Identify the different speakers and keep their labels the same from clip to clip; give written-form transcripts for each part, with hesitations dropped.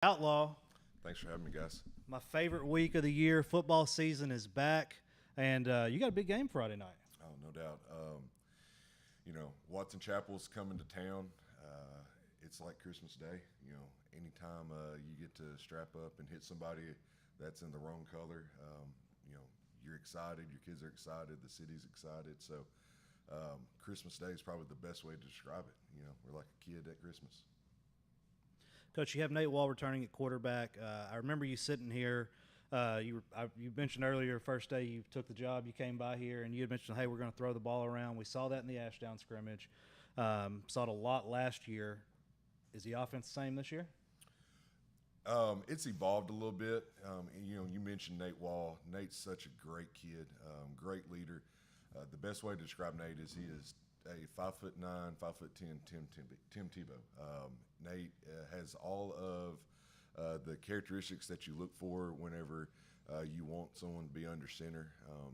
Speaker 1: Outlaw,
Speaker 2: Thanks for having me, guys.
Speaker 1: my favorite week of the year. Football season is back, and you got a big game Friday night.
Speaker 2: Oh, no doubt. Watson Chapel's coming to town. It's like Christmas Day. Anytime you get to strap up and hit somebody that's in the wrong color, you're excited. Your kids are excited. The city's excited. So Christmas Day is probably the best way to describe it. We're like a kid at Christmas.
Speaker 1: Coach, you have Nate Wall returning at quarterback. I remember you sitting here. You mentioned earlier, first day you took the job, you came by here, and you had mentioned, hey, we're going to throw the ball around. We saw that in the Ashdown scrimmage. Saw it a lot last year. Is the offense the same this year?
Speaker 2: It's evolved a little bit. You mentioned Nate Wall. Nate's such a great kid, great leader. The best way to describe Nate is he is a 5'9", 5'10" Tim Tebow. Nate has all of the characteristics that you look for whenever you want someone to be under center.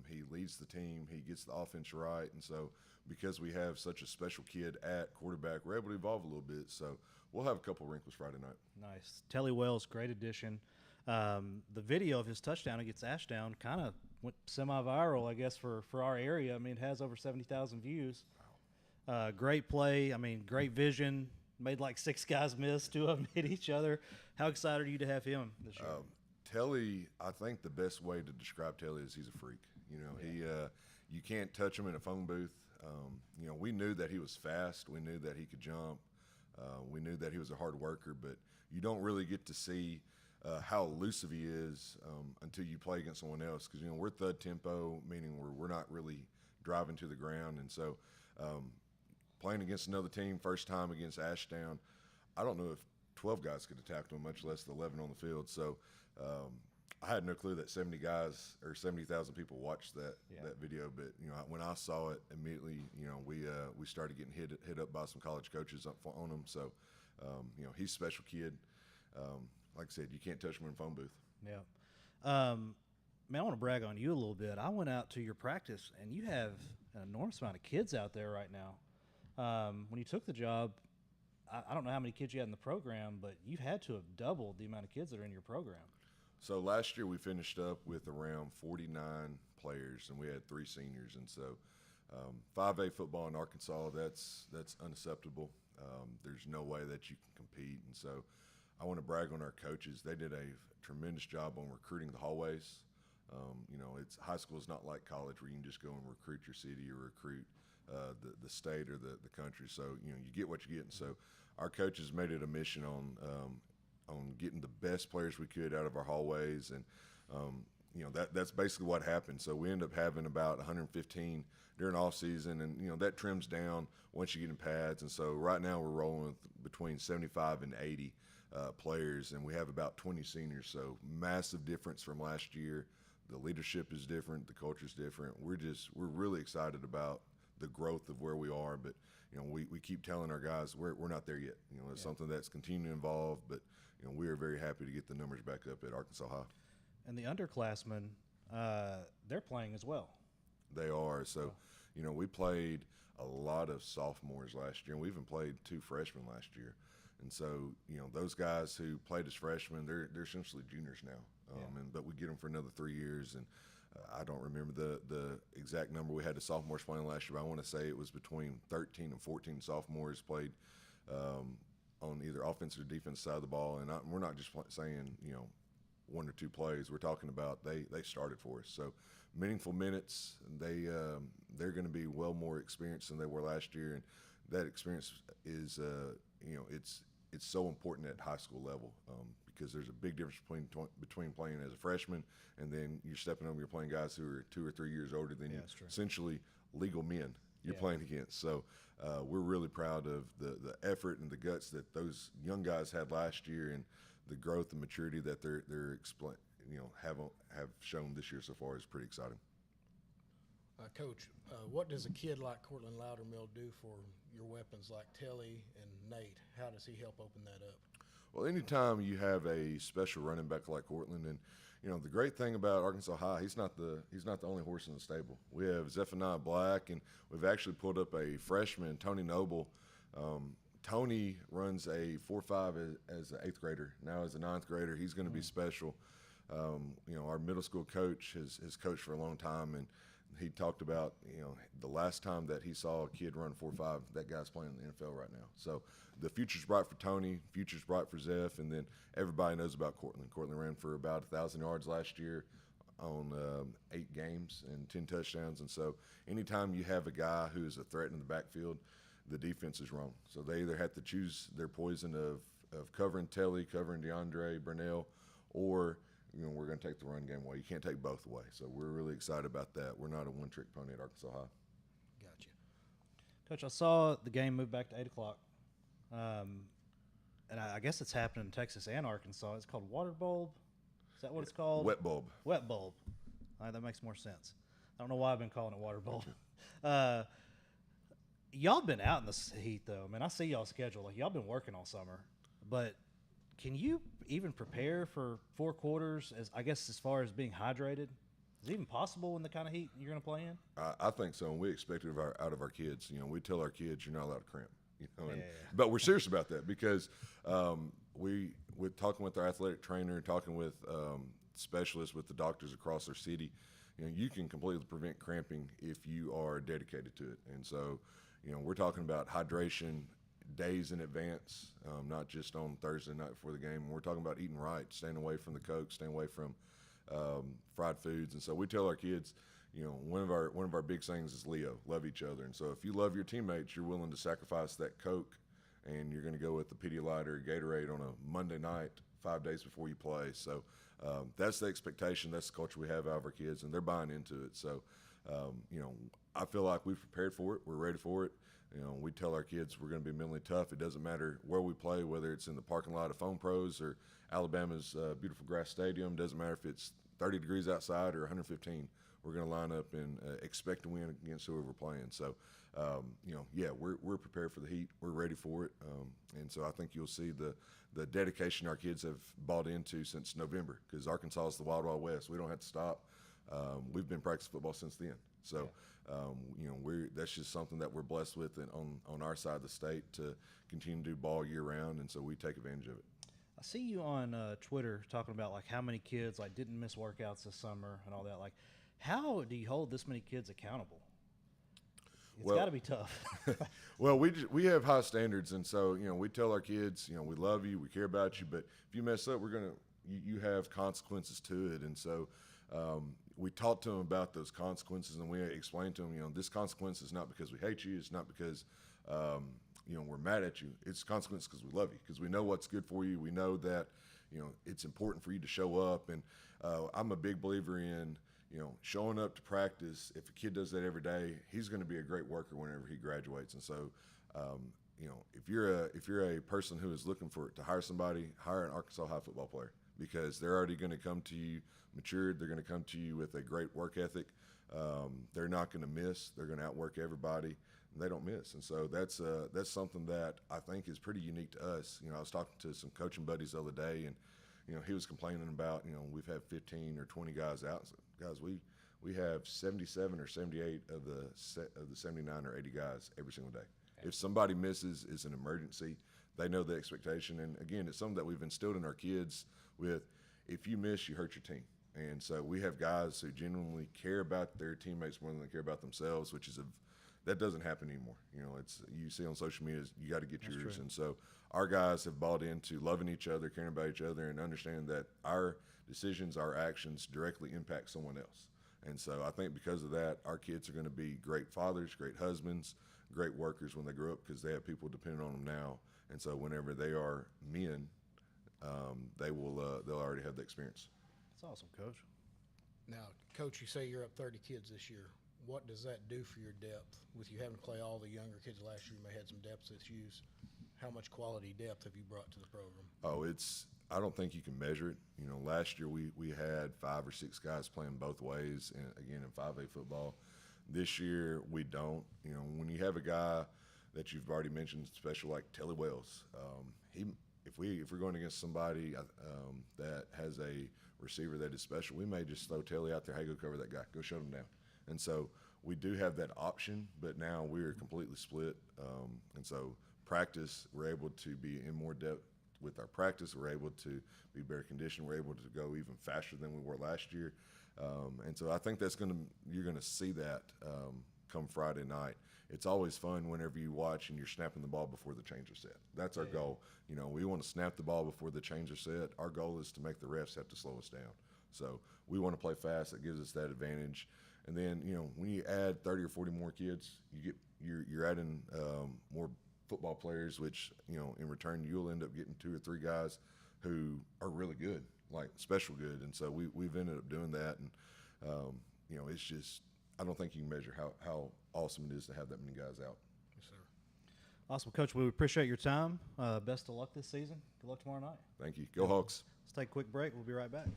Speaker 2: He leads the team. He gets the offense right. And so because we have such a special kid at quarterback, we're able to evolve a little bit. So we'll have a couple wrinkles Friday night.
Speaker 1: Nice. Telly Wells, great addition. The video of his touchdown against Ashdown kind of went semi-viral, I guess, for our area. I mean, it has over 70,000 views. Great play. I mean, great vision. Made like six guys miss. Two of them hit each other. How excited are you to have him this year?
Speaker 2: Telly, I think the best way to describe Telly is he's a freak. You can't touch him in a phone booth. We knew that he was fast. We knew that he could jump. We knew that he was a hard worker, but you don't really get to see how elusive he is until you play against someone else. Because we're thud tempo, meaning we're not really driving to the ground, and so playing against another team, first time against Ashdown, I don't know if 12 guys could have tackled him, much less the 11 on the field. So I had no clue that 70 guys or 70,000 people watched that video. But when I saw it immediately, we started getting hit up by some college coaches on him. So he's a special kid. Like I said, you can't touch him in a phone booth.
Speaker 1: Yeah. Man, I want to brag on you a little bit. I went out to your practice, and you have an enormous amount of kids out there right now. When you took the job, I don't know how many kids you had in the program, but you had to have doubled the amount of kids that are in your program.
Speaker 2: So last year we finished up with around 49 players, and we had 3 seniors. And so 5A football in Arkansas, that's unacceptable. There's no way that you can compete. And so I want to brag on our coaches. They did a tremendous job on recruiting the hallways. It's high school is not like college where you can just go and recruit your city or recruit the state or the country. So you get what you get. And so our coaches made it a mission on getting the best players we could out of our hallways, and that's basically what happened. So we end up having about 115 during off season, and that trims down once you get in pads. And so right now we're rolling with between 75 and 80 players, and we have about 20 seniors. So massive difference from last year. The leadership is different. The culture is different. We're really excited about the growth of where we are, but we keep telling our guys we're not there yet. It's something that's continuing to evolve, but we are very happy to get the numbers back up at Arkansas High.
Speaker 1: And the underclassmen, they're playing as well.
Speaker 2: They are. So, we played a lot of sophomores last year, and we even played 2 freshmen last year. And so, those guys who played as freshmen, they're essentially juniors now. But we get them for another 3 years, and I don't remember the exact number we had the sophomores playing last year, but I want to say it was between 13 and 14 sophomores played on either offensive or defensive side of the ball. And we're not just saying 1 or 2 plays. We're talking about they started for us. So meaningful minutes. They're going to be well more experienced than they were last year, and that experience is it's so important at high school level. Because there's a big difference between playing as a freshman and then you're stepping over, you're playing guys who are 2 or 3 years older than you, essentially legal men you're playing against. So we're really proud of the effort and the guts that those young guys had last year, and the growth and maturity that they're have shown this year so far is pretty exciting.
Speaker 3: Coach, what does a kid like Cortland Loudermill do for your weapons like Telly and Nate? How does he help open that up?
Speaker 2: Well, anytime you have a special running back like Cortland, and the great thing about Arkansas High, he's not the only horse in the stable. We have Zephaniah Black, and we've actually pulled up a freshman, Tony Noble, Tony runs a 4.5 as an 8th grader. Now as a 9th grader, he's going to be special. Our middle school coach has coached for a long time, and he talked about, the last time that he saw a kid run 4.5, that guy's playing in the NFL right now. So the future's bright for Tony, future's bright for Zeph, and then everybody knows about Cortland. Cortland ran for about 1,000 yards last year on 8 games and 10 touchdowns. And so anytime you have a guy who is a threat in the backfield, the defense is wrong. So they either have to choose their poison of covering Telly, covering DeAndre, Burnell, or we're going to take the run game away. You can't take both away. So we're really excited about that. We're not a one-trick pony at Arkansas High.
Speaker 3: Gotcha.
Speaker 1: Coach, I saw the game move back to 8 o'clock. And I guess it's happening in Texas and Arkansas. It's called water bulb. Is that what it's called?
Speaker 2: Wet bulb.
Speaker 1: Wet bulb. All right, that makes more sense. I don't know why I've been calling it water bulb. Y'all been out in the heat, though. I mean, I see y'all schedule. Like, y'all been working all summer. But can you even prepare for 4 quarters, as far as being hydrated? Is it even possible in the kind of heat you're going to play in?
Speaker 2: I think so, and we expect it out of our kids. We tell our kids you're not allowed to cramp.
Speaker 1: Yeah.
Speaker 2: But we're serious about that because we're talking with our athletic trainer, talking with specialists, with the doctors across our city. You can completely prevent cramping if you are dedicated to it. And so, we're talking about hydration days in advance, not just on Thursday night before the game. We're talking about eating right, staying away from the Coke, staying away from fried foods. And so we tell our kids, one of our big sayings is Leo, love each other. And so if you love your teammates, you're willing to sacrifice that Coke, and you're going to go with the Pedialyte or Gatorade on a Monday night, 5 days before you play. So that's the expectation. That's the culture we have out of our kids, and they're buying into it. So, I feel like we've prepared for it. We're ready for it. We tell our kids we're going to be mentally tough. It doesn't matter where we play, whether it's in the parking lot of Foam Pros or Alabama's beautiful grass stadium. Doesn't matter if it's 30 degrees outside or 115. We're going to line up and expect to win against whoever we're playing. So, we're prepared for the heat. We're ready for it. And so I think you'll see the dedication our kids have bought into since November, because Arkansas is the Wild Wild West. We don't have to stop. We've been practicing football since then. So, that's just something that we're blessed with on our side of the state to continue to do ball year round, and so we take advantage of it.
Speaker 1: I see you on Twitter talking about like how many kids like didn't miss workouts this summer and all that. Like, how do you hold this many kids accountable? It's got to be tough.
Speaker 2: Well, we have high standards, and so we tell our kids, we love you, we care about you, but if you mess up, you have consequences to it, and so. We talk to them about those consequences, and we explain to them, this consequence is not because we hate you. It's not because, we're mad at you. It's consequence because we love you, because we know what's good for you. We know that, it's important for you to show up. And I'm a big believer in, showing up to practice. If a kid does that every day, he's going to be a great worker whenever he graduates. And so, if you're a person who is looking to hire somebody, hire an Arkansas High football player, because they're already going to come to you matured. They're going to come to you with a great work ethic. They're not going to miss. They're going to outwork everybody, and they don't miss. And so that's something that I think is pretty unique to us. I was talking to some coaching buddies the other day, and he was complaining about we've had 15 or 20 guys out. So, guys, we have 77 or 78 of the 79 or 80 guys every single day. If somebody misses, it's an emergency. They know the expectation, and again, it's something that we've instilled in our kids with. If you miss, you hurt your team. And so we have guys who genuinely care about their teammates more than they care about themselves, that doesn't happen anymore. You see on social media, you got to get yours.
Speaker 1: True.
Speaker 2: And so our guys have bought into loving each other, caring about each other, and understanding that our decisions, our actions directly impact someone else. And so I think because of that, our kids are going to be great fathers, great husbands, great workers when they grow up, because they have people depending on them now. And so whenever they are men, they'll already have the experience.
Speaker 1: That's awesome, Coach.
Speaker 3: Now, Coach, you say you're up 30 kids this year. What does that do for your depth? With you having to play all the younger kids last year, you may have had some depth issues. How much quality depth have you brought to the program?
Speaker 2: I don't think you can measure it. Last year we had 5 or 6 guys playing both ways, and again in 5A football. This year we don't. When you have a guy that you've already mentioned, special like Telly Wells, if we're going against somebody that has a receiver that is special, we may just throw Telly out there. Hey, go cover that guy. Go shut him down. And so we do have that option, but now we're completely split. And so practice, we're able to be in more depth with our practice. We're able to be better conditioned. We're able to go even faster than we were last year. And so I think you're going to see that come Friday night. It's always fun whenever you watch and you're snapping the ball before the chains are set. That's our goal. We want to snap the ball before the chains are set. Our goal is to make the refs have to slow us down. So we want to play fast. That gives us that advantage. And then, when you add 30 or 40 more kids, you're adding more football players, which, in return, you'll end up getting 2 or 3 guys who are really good, like special good. And so we've ended up doing that. And, it's just, I don't think you can measure how awesome it is to have that many guys out.
Speaker 3: Yes, sir.
Speaker 1: Awesome, Coach. We appreciate your time. Best of luck this season. Good luck tomorrow night.
Speaker 2: Thank you. Go Hawks.
Speaker 1: Let's take a quick break. We'll be right back.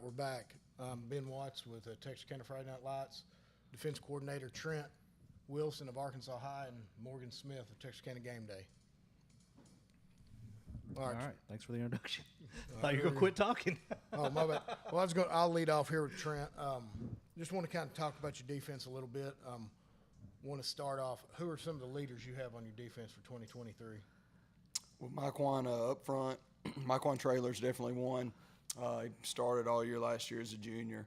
Speaker 3: We're back. Ben Watts with Texas County Friday Night Lights, defense coordinator Trent Wilson of Arkansas High, and Morgan Smith of Texas County Game Day.
Speaker 1: All right. Thanks for the introduction. Thought you were gonna quit talking.
Speaker 3: Oh, my bad. Well, I'll lead off here with Trent. Just want to kind of talk about your defense a little bit. Want to start off. Who are some of the leaders you have on your defense for 2023?
Speaker 4: Well, Myquan up front. Myquan Traylor's definitely one. He started all year last year as a junior.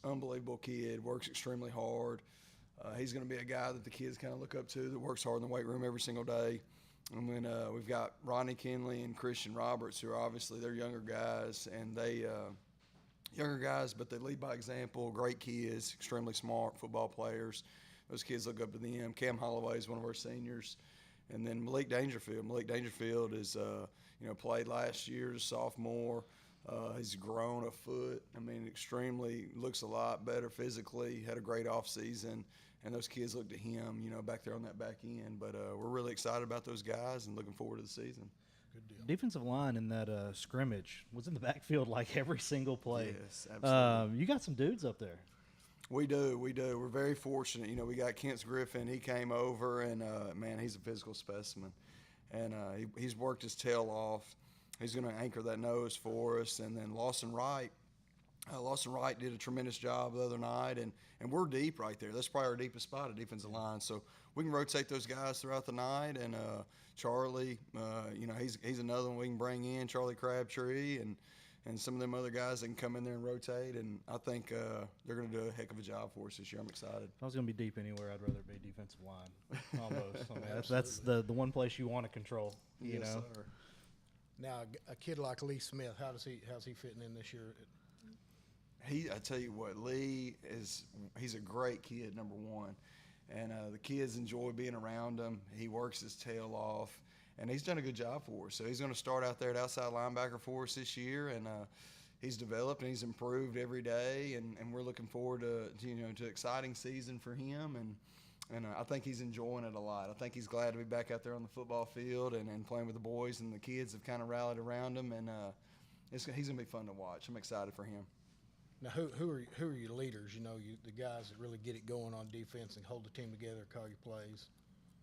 Speaker 4: Unbelievable kid, works extremely hard. He's going to be a guy that the kids kind of look up to, that works hard in the weight room every single day. And then we've got Ronnie Kinley and Christian Roberts, who are obviously they're younger guys, and but they lead by example. Great kids, extremely smart football players. Those kids look up to them. Cam Holloway is one of our seniors. And then Malik Dangerfield. Malik Dangerfield is, played last year as a sophomore. He's grown a foot. Looks a lot better physically. Had a great offseason. And those kids look to him, back there on that back end. But we're really excited about those guys and looking forward to the season.
Speaker 3: Good deal.
Speaker 1: Defensive line in that scrimmage was in the backfield like every single play.
Speaker 4: Yes, absolutely.
Speaker 1: You got some dudes up there.
Speaker 4: We do. We're very fortunate. We got Kent Griffin. He came over, and, he's a physical specimen. And he's worked his tail off. He's going to anchor that nose for us. And then Lawson Wright did a tremendous job the other night. And we're deep right there. That's probably our deepest spot at defensive line. So we can rotate those guys throughout the night. And Charlie, he's another one we can bring in, Charlie Crabtree, and some of them other guys that can come in there and rotate. And I think they're going to do a heck of a job for us this year. I'm excited.
Speaker 1: If I was going to be deep anywhere, I'd rather be defensive line. Almost. That's the one place you want to control.
Speaker 4: Yes, sir.
Speaker 3: Now, a kid like Lee Smith, how's he fitting in this year?
Speaker 4: I tell you what, he's a great kid, number one. And the kids enjoy being around him. He works his tail off. And he's done a good job for us. So he's going to start out there at outside linebacker for us this year. And he's developed and he's improved every day. And we're looking forward to exciting season for him. And I think he's enjoying it a lot. I think he's glad to be back out there on the football field and playing with the boys. And the kids have kind of rallied around him. And he's going to be fun to watch. I'm excited for him.
Speaker 3: Now, who are your leaders? The guys that really get it going on defense and hold the team together, call your plays.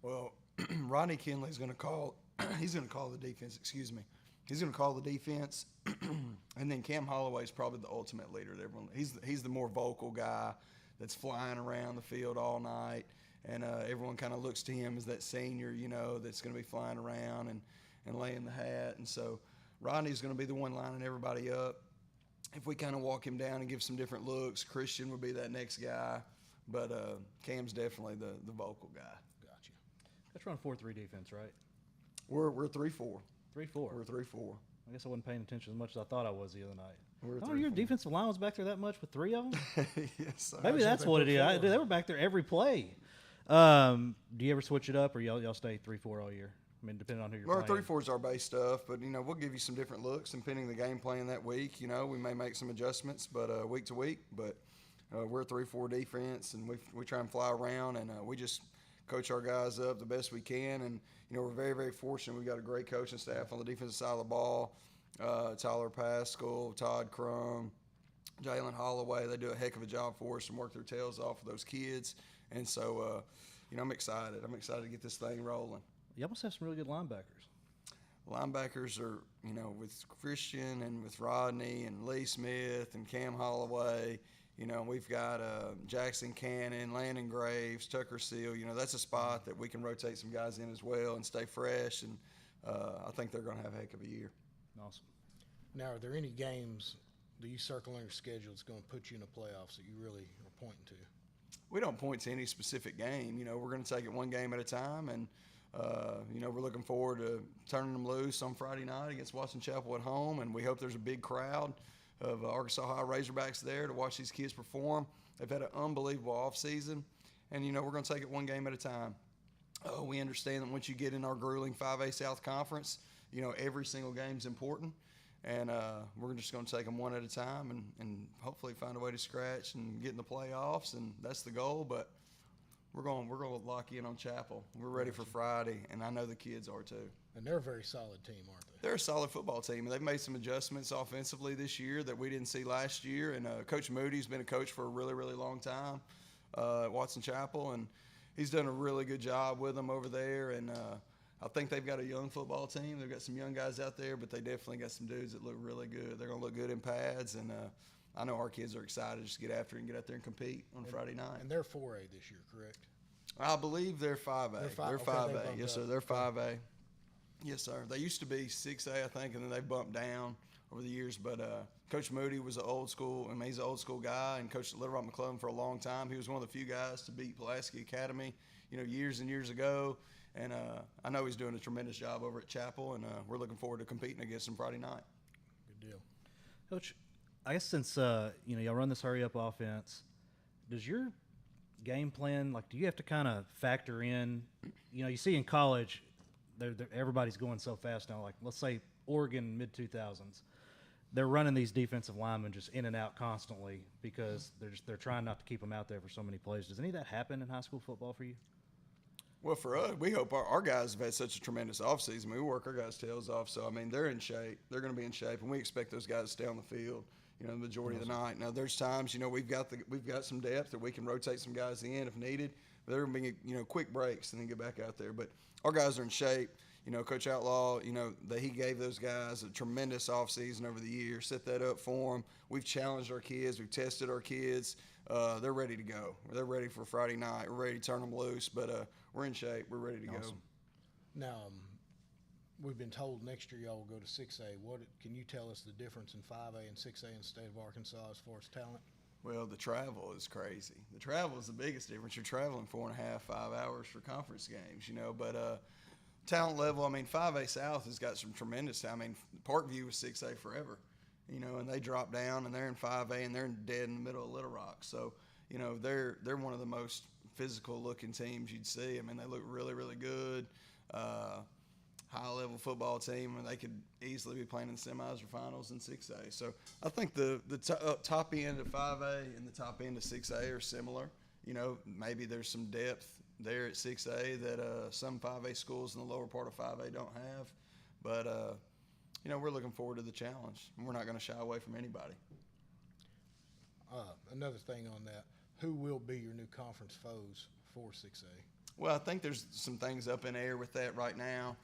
Speaker 4: Well, Ronnie Kinley's going to call. He's going to call the defense. Excuse me. He's going to call the defense, and then Cam Holloway is probably the ultimate leader. Everyone, he's the more vocal guy that's flying around the field all night, and everyone kind of looks to him as that senior, that's going to be flying around and laying the hat. And so Ronnie's going to be the one lining everybody up. If we kind of walk him down and give some different looks, Christian would be that next guy, but Cam's definitely the vocal guy.
Speaker 3: Gotcha.
Speaker 1: Let's run 4-3 defense, right?
Speaker 4: We're 3-4.
Speaker 1: 3-4.
Speaker 4: We're 3-4.
Speaker 1: I guess I wasn't paying attention as much as I thought I was the other night.
Speaker 4: We're
Speaker 1: Oh, your
Speaker 4: 3-4.
Speaker 1: defensive line was back there that much with 3 of them?
Speaker 4: Yes, sir.
Speaker 1: Maybe that's
Speaker 3: they
Speaker 1: what
Speaker 3: put
Speaker 1: it is.
Speaker 3: four.
Speaker 1: They were back there every play. Do you ever switch it up, or y'all stay 3-4 all year? I mean, depending on who you're
Speaker 4: Well,
Speaker 1: playing.
Speaker 4: 3-4 is our base stuff, but we'll give you some different looks depending the game plan that week. We may make some adjustments, but week to week. But we're a 3-4 defense, and we try and fly around, and we just coach our guys up the best we can. And we're very, very fortunate. We've got a great coaching staff on the defensive side of the ball. Tyler Pascal, Todd Crum, Jalen Holloway. They do a heck of a job for us and work their tails off for those kids. And so, I'm excited. I'm excited to get this thing rolling.
Speaker 1: Y'all must have some really good linebackers.
Speaker 4: Linebackers are, with Christian and with Rodney and Lee Smith and Cam Holloway. We've got Jackson Cannon, Landon Graves, Tucker Seal. That's a spot that we can rotate some guys in as well and stay fresh. And I think they're going to have a heck of a year.
Speaker 1: Awesome.
Speaker 3: Now, are there any games that you circle on your schedule that's going to put you in the playoffs that you really are pointing to?
Speaker 4: We don't point to any specific game. We're going to take it one game at a time, and we're looking forward to turning them loose on Friday night against Watson Chapel at home, and we hope there's a big crowd of Arkansas High Razorbacks there to watch these kids perform. They've had an unbelievable offseason, and we're going to take it one game at a time. We understand that once you get in our grueling 5A South Conference, every single game's important. And we're just going to take them one at a time and hopefully find a way to scratch and get in the playoffs, and that's the goal. But we're going to lock in on Chapel. We're ready for Friday, and I know the kids are too.
Speaker 3: And they're a very solid team, aren't they?
Speaker 4: They're a solid football team, and they've made some adjustments offensively this year that we didn't see last year. And Coach Moody's been a coach for a really, really long time at Watson Chapel, and he's done a really good job with them over there. And I think they've got a young football team. They've got some young guys out there, but they definitely got some dudes that look really good. They're going to look good in pads, and I know our kids are excited just to get after it and get out there and compete on Friday night.
Speaker 3: And they're 4A this year, correct?
Speaker 4: I believe they're 5A. They're 5A.
Speaker 3: Okay,
Speaker 4: Yes, sir. They're 5A. Yes, sir. They used to be 6A, I think, and then they bumped down over the years. But Coach Moody was an old school, he's an old school guy, and coached at Little Rock McClellan for a long time. He was one of the few guys to beat Pulaski Academy, years and years ago. And I know he's doing a tremendous job over at Chapel, and we're looking forward to competing against him Friday night.
Speaker 3: Good deal.
Speaker 1: Coach, I guess since y'all run this hurry up offense, does your game plan, do you have to kind of factor in, you see in college, everybody's going so fast now. Let's say Oregon mid-2000s, they're running these defensive linemen just in and out constantly because they're trying not to keep them out there for so many plays. Does any of that happen in high school football for you?
Speaker 4: Well, for us, we hope our guys have had such a tremendous offseason. We work our guys' tails off. So, they're in shape. They're going to be in shape, and we expect those guys to stay on the field, the majority of the night. Now, there's times, we've got some depth that we can rotate some guys in if needed. But there will be, quick breaks and then get back out there. But our guys are in shape. Coach Outlaw, he gave those guys a tremendous offseason over the year, set that up for them. We've challenged our kids. We've tested our kids. They're ready to go. They're ready for Friday night. We're ready to turn them loose. But we're in shape. We're ready to go.
Speaker 3: Now, we've been told next year y'all will go to 6A. What can you tell us the difference in 5A and 6A in the state of Arkansas as far as talent?
Speaker 4: Well, the travel is crazy. The travel is the biggest difference. You're traveling 4.5, 5 hours for conference games, But talent level, 5A South has got some tremendous talent. Parkview was 6A forever, and they drop down and they're in 5A and they're dead in the middle of Little Rock. So, they're one of the most physical looking teams you'd see. They look really, really good. High level football team, and they could easily be playing in the semis or finals in 6A. So I think the top end of 5A and the top end of 6A are similar. Maybe there's some depth there at 6A that some 5A schools in the lower part of 5A don't have. But, we're looking forward to the challenge, and we're not going to shy away from anybody.
Speaker 3: Another thing on that, who will be your new conference foes for 6A?
Speaker 4: Well, I think there's some things up in the air with that right now.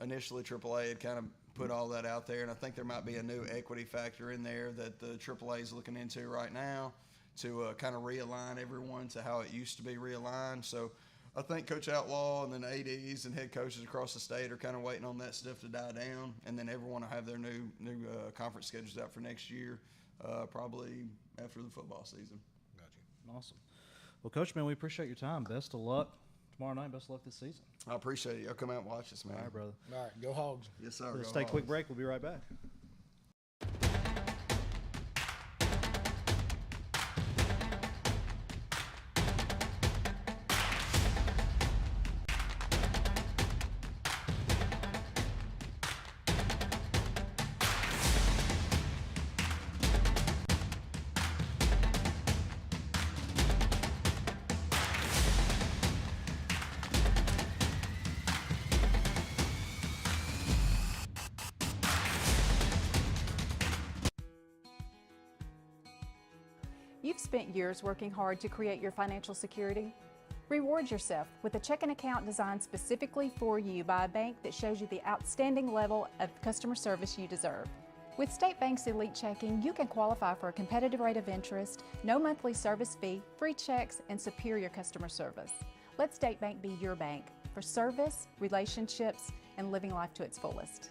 Speaker 4: Initially, AAA had kind of put all that out there, and I think there might be a new equity factor in there that the AAA is looking into right now to kind of realign everyone to how it used to be realigned. So I think Coach Outlaw and then ADs and head coaches across the state are kind of waiting on that stuff to die down, and then everyone will have their new conference schedules out for next year, probably after the football season.
Speaker 3: Gotcha.
Speaker 1: Awesome. Well, Coach, man, we appreciate your time. Best of luck tomorrow night. Best of luck this season.
Speaker 4: I appreciate it. Y'all come out and watch us, man.
Speaker 1: All right, brother.
Speaker 3: All right, go Hogs.
Speaker 4: Yes, sir.
Speaker 1: Let's
Speaker 4: Go
Speaker 1: take a quick
Speaker 4: Hogs.
Speaker 1: break. We'll be right back.
Speaker 5: You've spent years working hard to create your financial security. Reward yourself with a checking account designed specifically for you by a bank that shows you the outstanding level of customer service you deserve. With State Bank's Elite Checking, you can qualify for a competitive rate of interest, no monthly service fee, free checks, and superior customer service. Let State Bank be your bank for service, relationships, and living life to its fullest.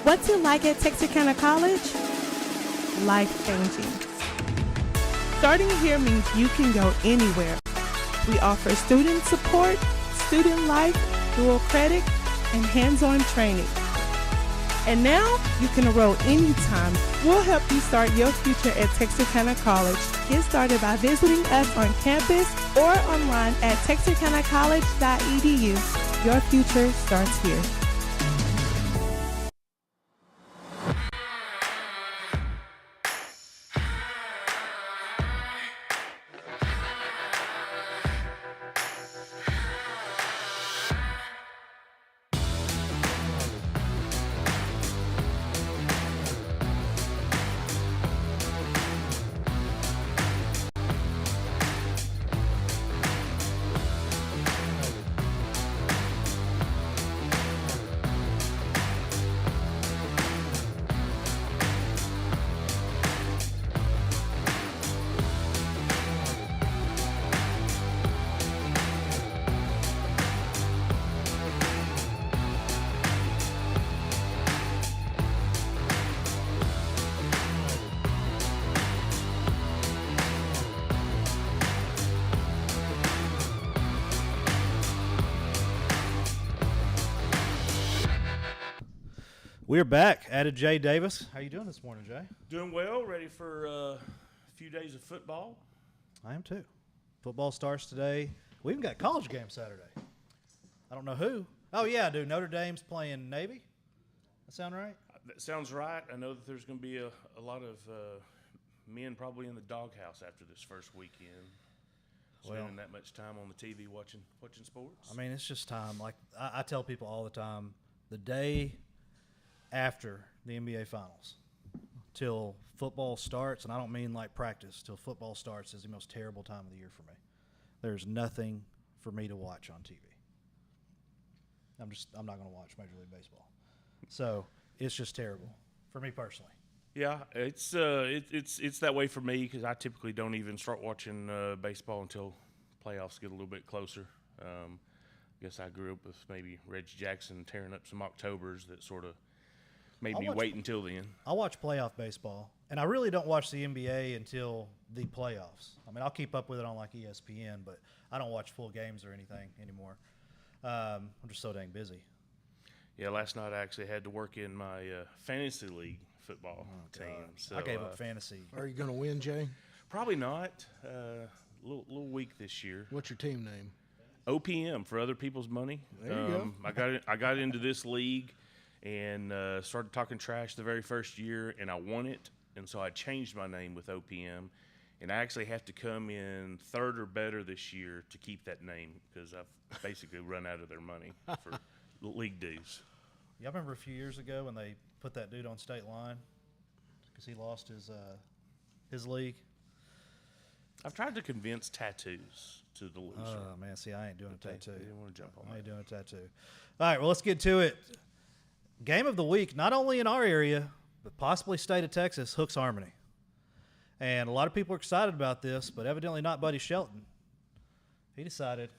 Speaker 6: What's it like at Texarkana College? Life-changing. Starting here means you can go anywhere. We offer student support, student life, dual credit, and hands-on training. And now you can enroll anytime. We'll help you start your future at Texarkana College. Get started by visiting us on campus or online at texarkanacollege.edu. Your future starts here.
Speaker 1: We're back. Added Jay Davis. How you doing this morning, Jay?
Speaker 7: Doing well, ready for a few days of football.
Speaker 1: I am too. Football starts today. We even got college game Saturday. I don't know who. Oh, yeah, I do. Notre Dame's playing Navy. That sound right?
Speaker 7: That sounds right. I know that there's going to be a lot of men probably in the doghouse after this first weekend, spending that much time on the TV watching sports.
Speaker 1: I mean, it's just time. Like I tell people all the time, the day after the NBA Finals till football starts, and I don't mean like practice, till football starts is the most terrible time of the year for me. There's nothing for me to watch on TV. I'm not going to watch Major League Baseball. So it's just terrible for me personally.
Speaker 7: Yeah, it's that way for me because I typically don't even start watching baseball until playoffs get a little bit closer. I guess I grew up with maybe Reggie Jackson tearing up some Octobers that sort of made me wait until then.
Speaker 1: I watch playoff baseball, and I really don't watch the NBA until the playoffs. I mean, I'll keep up with it on like ESPN, but I don't watch full games or anything anymore. I'm just so dang busy.
Speaker 7: Yeah, last night I actually had to work in my fantasy league football team. So
Speaker 1: I gave up fantasy.
Speaker 3: Are you going to win, Jay?
Speaker 7: Probably not. A little weak this year.
Speaker 3: What's your team name?
Speaker 7: OPM, for other people's money.
Speaker 3: There you go.
Speaker 7: I got into this league and started talking trash the very first year, and I won it. And so I changed my name with OPM, and I actually have to come in third or better this year to keep that name because I've basically run out of their money for league dues.
Speaker 1: Y'all remember a few years ago when they put that dude on state line because he lost his league?
Speaker 7: I've tried to convince tattoos to the loser.
Speaker 1: Oh, man, see, I ain't doing a tattoo.
Speaker 7: They didn't want to jump on
Speaker 1: I ain't
Speaker 7: that.
Speaker 1: doing a tattoo. All right, well, let's get to it. Game of the week, not only in our area, but possibly state of Texas, Hooks Harmony. And a lot of people are excited about this, but evidently not Buddy Shelton. He decided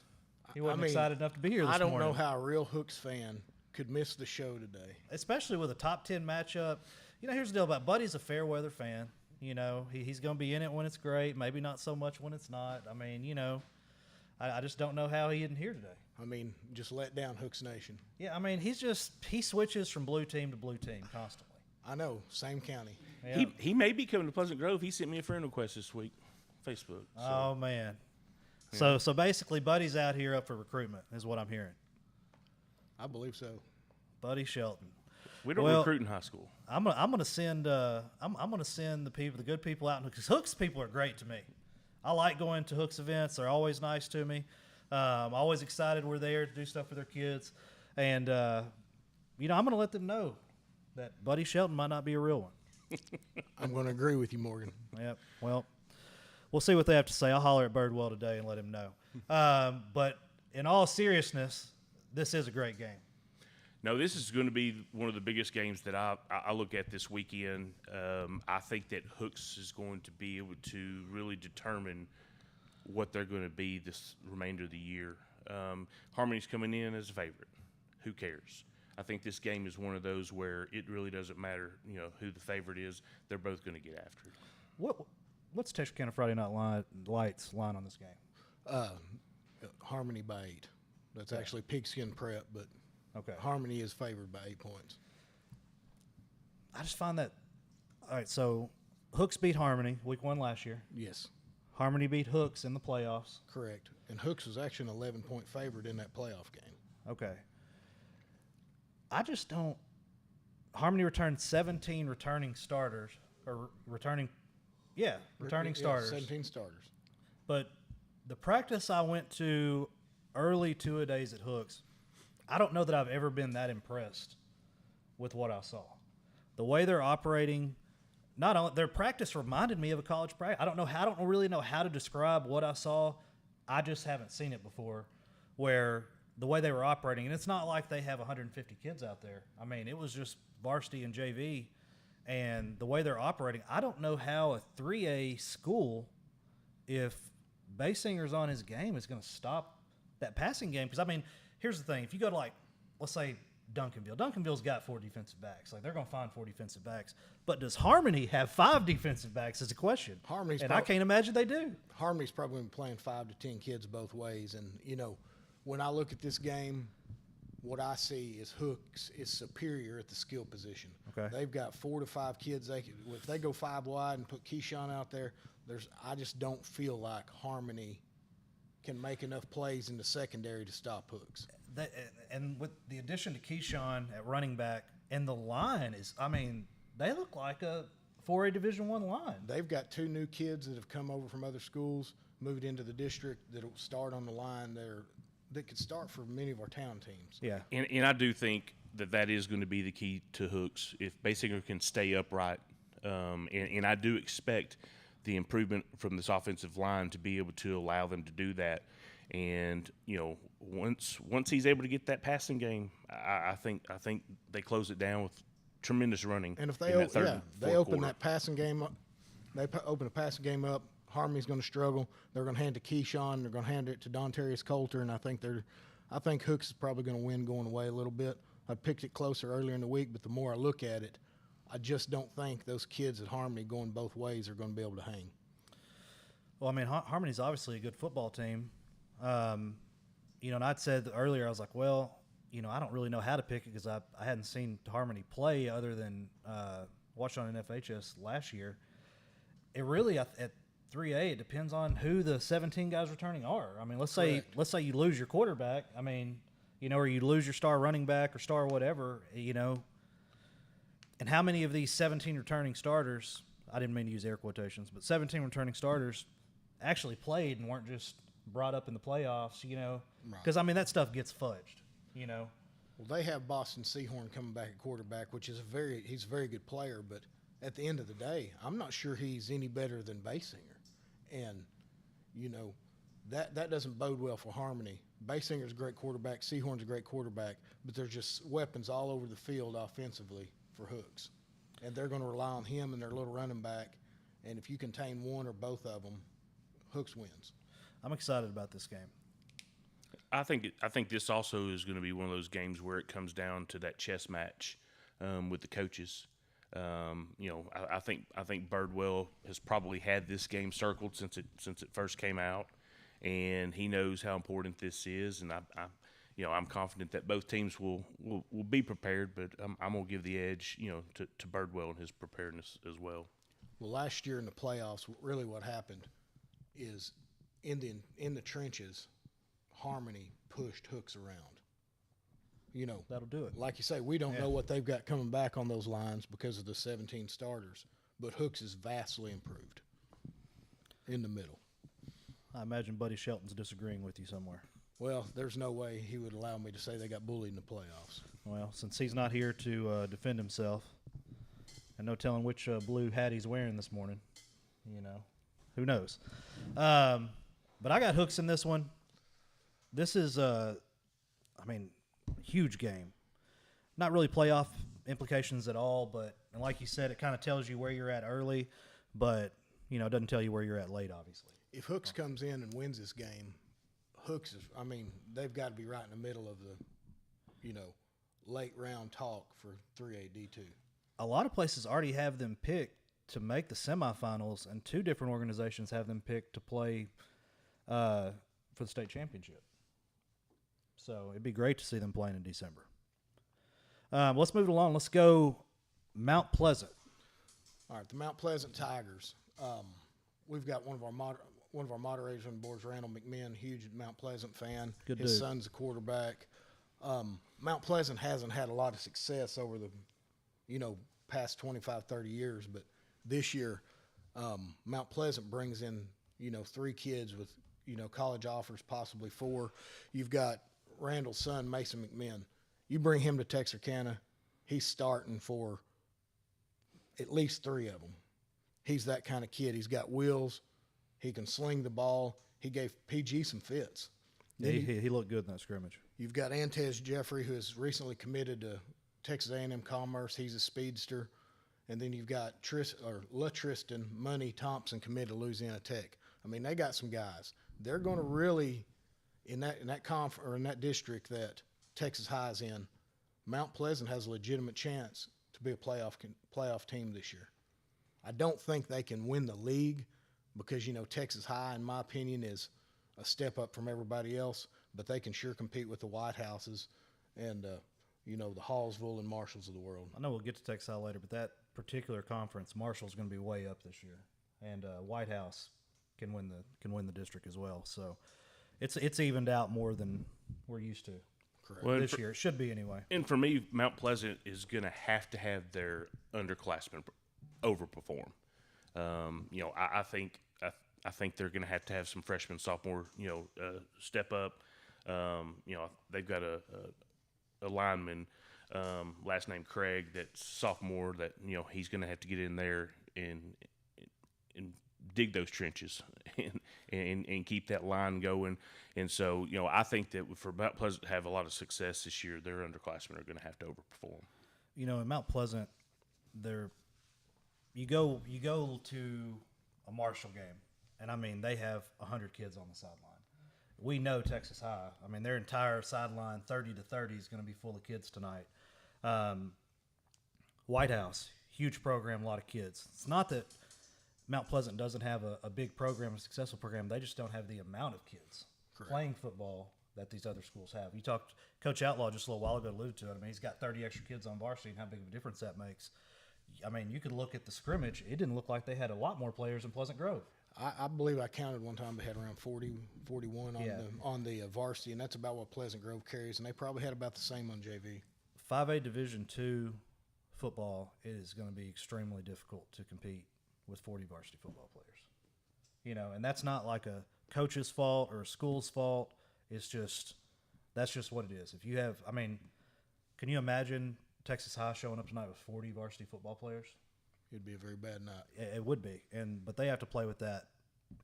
Speaker 1: he wasn't excited enough to be here this morning.
Speaker 3: I don't know how a real Hooks fan could miss the show today.
Speaker 1: Especially with a top 10 matchup. You know, here's the deal about Buddy's a fair weather fan. You know, he's going to be in it when it's great, maybe not so much when it's not. I mean, you know, I just don't know how he isn't here today.
Speaker 3: I mean, just let down Hooks Nation.
Speaker 1: Yeah, I mean, he switches from blue team to blue team constantly.
Speaker 3: I know, same county.
Speaker 1: Yeah.
Speaker 7: He may be coming to Pleasant Grove. He sent me a friend request this week, Facebook. So.
Speaker 1: Oh man. So basically, Buddy's out here up for recruitment, is what I'm hearing.
Speaker 3: I believe so.
Speaker 1: Buddy Shelton.
Speaker 7: We don't
Speaker 1: Well,
Speaker 7: recruit in high school.
Speaker 1: I'm gonna send I'm gonna send the good people out because Hooks people are great to me. I like going to Hooks events. They're always nice to me. I'm always excited we're there to do stuff for their kids, and you know, I'm gonna let them know that Buddy Shelton might not be a real one.
Speaker 3: I'm going to agree with you, Morgan.
Speaker 1: Yep. Well, we'll see what they have to say. I'll holler at Birdwell today and let him know. But in all seriousness, this is a great game.
Speaker 7: No, this is going to be one of the biggest games that I look at this weekend. I think that Hooks is going to be able to really determine what they're going to be this remainder of the year. Harmony's coming in as a favorite. Who cares? I think this game is one of those where it really doesn't matter, you know, who the favorite is. They're both going to get after it.
Speaker 1: What's Texarkana Friday Night Lights line on this game?
Speaker 3: Harmony by 8. That's actually Pigskin Prep, but
Speaker 1: Okay.
Speaker 3: Harmony is favored by 8 points.
Speaker 1: I just find that all right. So Hooks beat Harmony week 1 last year.
Speaker 3: Yes,
Speaker 1: Harmony beat Hooks in the playoffs.
Speaker 3: correct. And Hooks was actually an 11-point favorite in that playoff game.
Speaker 1: Okay. I just don't. Harmony returned 17 returning starters or returning starters.
Speaker 3: 17 starters.
Speaker 1: But the practice I went to early two-a-days at Hooks, I don't know that I've ever been that impressed with what I saw. The way they're operating, not only their practice reminded me of a college practice. I don't really know how to describe what I saw. I just haven't seen it before, where the way they were operating, and it's not like they have 150 kids out there. I mean, it was just varsity and JV, and the way they're operating, I don't know how a 3A school, if Basinger's on his game, is going to stop that passing game. Because, I mean, here's the thing. If you go to, like, let's say Duncanville's got 4 defensive backs. Like, they're going to find 4 defensive backs. But does Harmony have 5 defensive backs is a question. I can't imagine they do.
Speaker 3: Harmony's probably been playing 5 to 10 kids both ways. And, you know, when I look at this game, what I see is Hooks is superior at the skill position.
Speaker 1: Okay.
Speaker 3: They've got 4 to 5 kids. If they go 5 wide and put Keyshawn out there, I just don't feel like Harmony can make enough plays in the secondary to stop Hooks.
Speaker 1: And with the addition to Keyshawn at running back, and the line is, I mean, they look like a 4A Division I line.
Speaker 3: They've got 2 new kids that have come over from other schools, moved into the district that'll start on the line there. That could start for many of our town teams.
Speaker 1: Yeah.
Speaker 7: And I do think that is going to be the key to Hooks if Basinger can stay upright. And I do expect the improvement from this offensive line to be able to allow them to do that. And, you know, once he's able to get that passing game, I think they close it down with tremendous running.
Speaker 3: And if they open that passing game up, they open the passing game up, Harmony's going to struggle. They're going to hand it to Keyshawn. They're going to hand it to Dontarius Coulter, and I think Hooks is probably going to win going away a little bit. I picked it closer earlier in the week, but the more I look at it, I just don't think those kids at Harmony going both ways are going to be able to hang.
Speaker 1: Well, I mean, Harmony's obviously a good football team. You know, and I'd said earlier, I was like, well, you know, I don't really know how to pick it because I hadn't seen Harmony play other than watching on an FHS last year. It really, at 3A, it depends on who the 17 guys returning are. I mean, let's say you lose your quarterback. I mean, you know, or you lose your star running back or star whatever, you know. And how many of these 17 returning starters, I didn't mean to use air quotations, but 17 returning starters actually played and weren't just brought up in the playoffs, you know. Because, I mean, that stuff gets fudged, you know.
Speaker 3: Well, they have Boston Seahorn coming back at quarterback, which is he's a very good player, but at the end of the day, I'm not sure he's any better than Basinger. And, you know, that doesn't bode well for Harmony. Basinger's a great quarterback. Seahorn's a great quarterback. But there's just weapons all over the field offensively for Hooks. And they're going to rely on him and their little running back. And if you contain one or both of them, Hooks wins.
Speaker 1: I'm excited about this game.
Speaker 7: I think this also is going to be one of those games where it comes down to that chess match with the coaches. I think Birdwell has probably had this game circled since it first came out, and he knows how important this is. And I'm confident that both teams will be prepared, but I'm gonna give the edge, to Birdwell and his preparedness as well.
Speaker 3: Well, last year in the playoffs, really what happened is in the trenches, Harmony pushed Hooks around.
Speaker 1: That'll do it.
Speaker 3: Like you say, we don't know what they've got coming back on those lines because of the 17 starters, but Hooks is vastly improved in the middle.
Speaker 1: I imagine Buddy Shelton's disagreeing with you somewhere.
Speaker 3: Well, there's no way he would allow me to say they got bullied in the playoffs.
Speaker 1: Well, since he's not here to defend himself, and no telling which blue hat he's wearing this morning, who knows? But I got Hooks in this one. This is, huge game. Not really playoff implications at all, but and like you said, it kind of tells you where you're at early, but it doesn't tell you where you're at late, obviously.
Speaker 3: If Hooks comes in and wins this game, Hooks is, they've got to be right in the middle of the, late round talk for 3A D2.
Speaker 1: A lot of places already have them picked to make the semifinals, and 2 different organizations have them picked to play for the state championship. So it'd be great to see them playing in December. Let's move it along. Let's go Mount Pleasant.
Speaker 3: All right, the Mount Pleasant Tigers. We've got one of our moderators on the board, Randall McMinn, huge Mount Pleasant fan.
Speaker 1: Good
Speaker 3: His
Speaker 1: dude.
Speaker 3: son's a quarterback. Mount Pleasant hasn't had a lot of success over the, past 25, 30 years, but this year, Mount Pleasant brings in, 3 kids with, college offers, possibly 4. You've got Randall's son, Mason McMinn. You bring him to Texarkana, he's starting for at least 3 of them. He's that kind of kid. He's got wheels. He can sling the ball. He gave PG some fits.
Speaker 1: Yeah, he looked good in that scrimmage.
Speaker 3: You've got Antez Jeffrey, who has recently committed to Texas A&M Commerce. He's a speedster. And then you've got Tristan Money Thompson committed to Louisiana Tech. They got some guys. They're going to really, in that district that Texas High is in, Mount Pleasant has a legitimate chance to be a playoff team this year. I don't think they can win the league because, Texas High, in my opinion, is a step up from everybody else, but they can sure compete with the White Houses and, the Hallsville and Marshalls of the world.
Speaker 1: I know we'll get to Texas High later, but that particular conference, Marshall's going to be way up this year, and White House can win the district as well. So it's evened out more than we're used to.
Speaker 3: Correct.
Speaker 7: Well,
Speaker 1: This year it should be anyway.
Speaker 7: And for me, Mount Pleasant is going to have their underclassmen overperform. I think they're going to have some freshmen, sophomore, step up. They've got a lineman, last name Craig, that's sophomore. That he's going to have to get in there and dig those trenches and keep that line going. And so, I think that for Mount Pleasant to have a lot of success this year, their underclassmen are going to have to overperform.
Speaker 1: In Mount Pleasant, you go to a Marshall game, and they have 100 kids on the sideline. We know Texas High. Their entire sideline, 30 to 30, is going to be full of kids tonight. White House, huge program, a lot of kids. It's not that Mount Pleasant doesn't have a big program, a successful program. They just don't have the amount of kids playing football that these other schools have. You talked, Coach Outlaw just a little while ago alluded to it. He's got 30 extra kids on varsity and how big of a difference that makes. You could look at the scrimmage. It didn't look like they had a lot more players in Pleasant Grove.
Speaker 3: I believe I counted one time they had around 40, 41 on the varsity, and that's about what Pleasant Grove carries, and they probably had about the same on JV.
Speaker 1: 5A Division II football is going to be extremely difficult to compete with 40 varsity football players. And that's not like a coach's fault or a school's fault. It's just that's just what it is. If you have, can you imagine Texas High showing up tonight with 40 varsity football players?
Speaker 3: It'd be a very bad night.
Speaker 1: It would be, but they have to play with that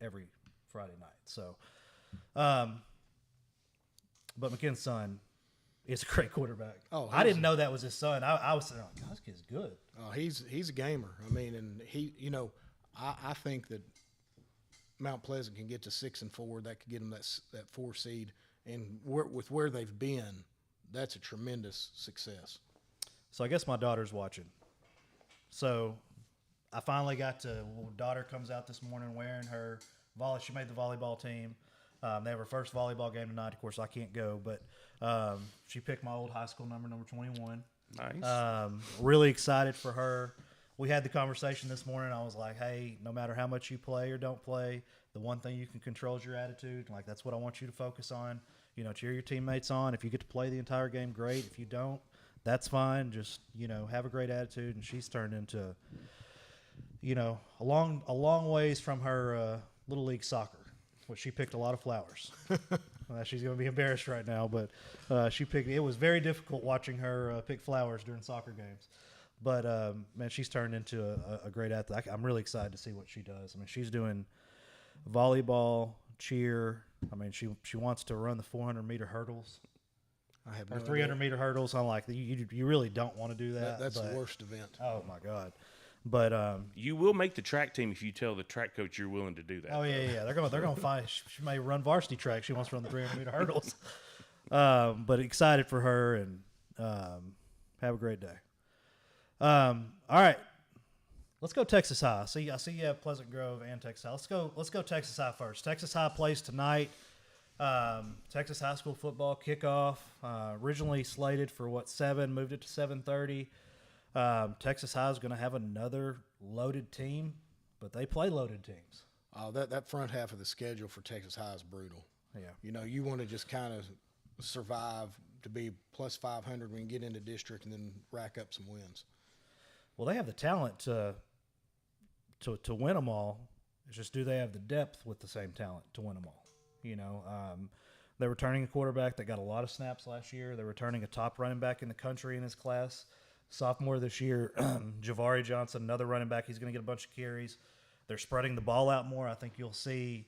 Speaker 1: every Friday night. So, but McKinn's son is a great quarterback.
Speaker 3: Oh,
Speaker 1: I didn't know that was his son. I was saying, God, this kid's good.
Speaker 3: He's a gamer. And he, I think that Mount Pleasant can get to 6-4. That could get them that 4 seed, and with where they've been, that's a tremendous success.
Speaker 1: So I guess my daughter's watching. So I finally got to. Daughter comes out this morning wearing her volley. She made the volleyball team. They have her first volleyball game tonight. Of course, I can't go, but she picked my old high school number 21.
Speaker 7: Nice.
Speaker 1: Really excited for her. We had the conversation this morning. I was like, hey, no matter how much you play or don't play, the one thing you can control is your attitude. Like, that's what I want you to focus on. You know, cheer your teammates on. If you get to play the entire game, great. If you don't, that's fine. Just, you know, have a great attitude. And she's turned into, you know, a long ways from her Little League soccer, which she picked a lot of flowers. She's going to be embarrassed right now, but she picked. It was very difficult watching her pick flowers during soccer games. But, man, she's turned into a great athlete. I'm really excited to see what she does. I mean, she's doing volleyball, cheer. I mean, she wants to run the 400-meter hurdles.
Speaker 3: I have
Speaker 1: Or
Speaker 3: no
Speaker 1: 300-meter hurdles. I'm like, you really don't want to do that.
Speaker 3: That's the worst event.
Speaker 1: Oh, my God. But
Speaker 7: You will make the track team if you tell the track coach you're willing to do that.
Speaker 1: oh yeah, they're gonna find. She may run varsity track. She wants to run the 300-meter hurdles. But excited for her and have a great day. All right, let's go Texas High. I see you have Pleasant Grove and Texas High. Let's go Texas High first. Texas High plays tonight. Texas high school football kickoff. Originally slated for 7, moved it to 7:30. Texas High is going to have another loaded team, but they play loaded teams.
Speaker 3: That front half of the schedule for Texas High is brutal.
Speaker 1: Yeah.
Speaker 3: You know, you want to just kind of survive to be plus 500 when you get into district and then rack up some wins.
Speaker 1: Well, they have the talent to win them all. It's just, do they have the depth with the same talent to win them all? You know, they're returning a quarterback that got a lot of snaps last year. They're returning a top running back in the country in his class. Sophomore this year, Javari Johnson, another running back. He's going to get a bunch of carries. They're spreading the ball out more. I think you'll see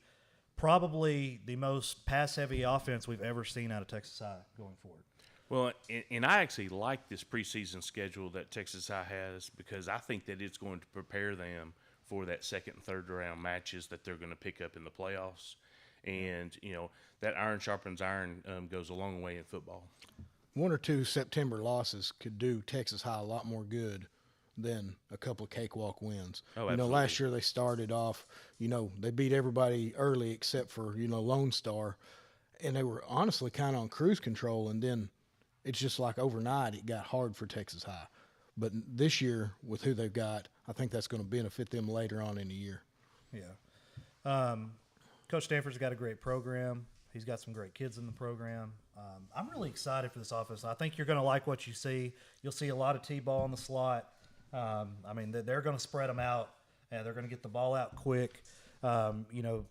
Speaker 1: probably the most pass-heavy offense we've ever seen out of Texas High going forward.
Speaker 7: Well, and I actually like this preseason schedule that Texas High has, because I think that it's going to prepare them for that second and third round matches that they're going to pick up in the playoffs. And, you know, that iron sharpens iron goes a long way in football.
Speaker 3: 1 or 2 September losses could do Texas High a lot more good than a couple of cakewalk wins.
Speaker 7: Oh,
Speaker 3: you know,
Speaker 7: absolutely.
Speaker 3: last year they started off, you know, they beat everybody early except for, you know, Lone Star, and they were honestly kind of on cruise control, and then it's just like overnight it got hard for Texas High. But this year, with who they've got, I think that's going to benefit them later on in the year.
Speaker 1: Yeah. Coach Stanford's got a great program. He's got some great kids in the program. I'm really excited for this offense. I think you're going to like what you see. You'll see a lot of T-ball in the slot. I mean, they're going to spread them out, and they're going to get the ball out quick. You know,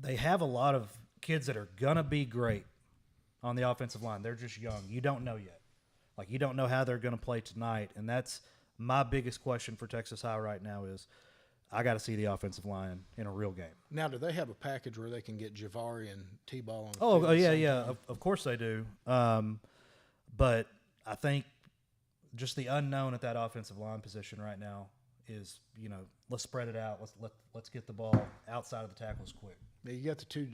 Speaker 1: they have a lot of kids that are going to be great on the offensive line. They're just young. You don't know yet. Like, you don't know how they're going to play tonight, and that's my biggest question for Texas High right now is, I got to see the offensive line in a real game.
Speaker 3: Now, do they have a package where they can get Javari and T-ball on the
Speaker 1: Oh,
Speaker 3: field at the
Speaker 1: yeah,
Speaker 3: same
Speaker 1: yeah.
Speaker 3: time?
Speaker 1: Of course they do. But I think just the unknown at that offensive line position right now is, you know, let's spread it out. Let's get the ball outside of the tackles quick.
Speaker 3: Yeah, you got the two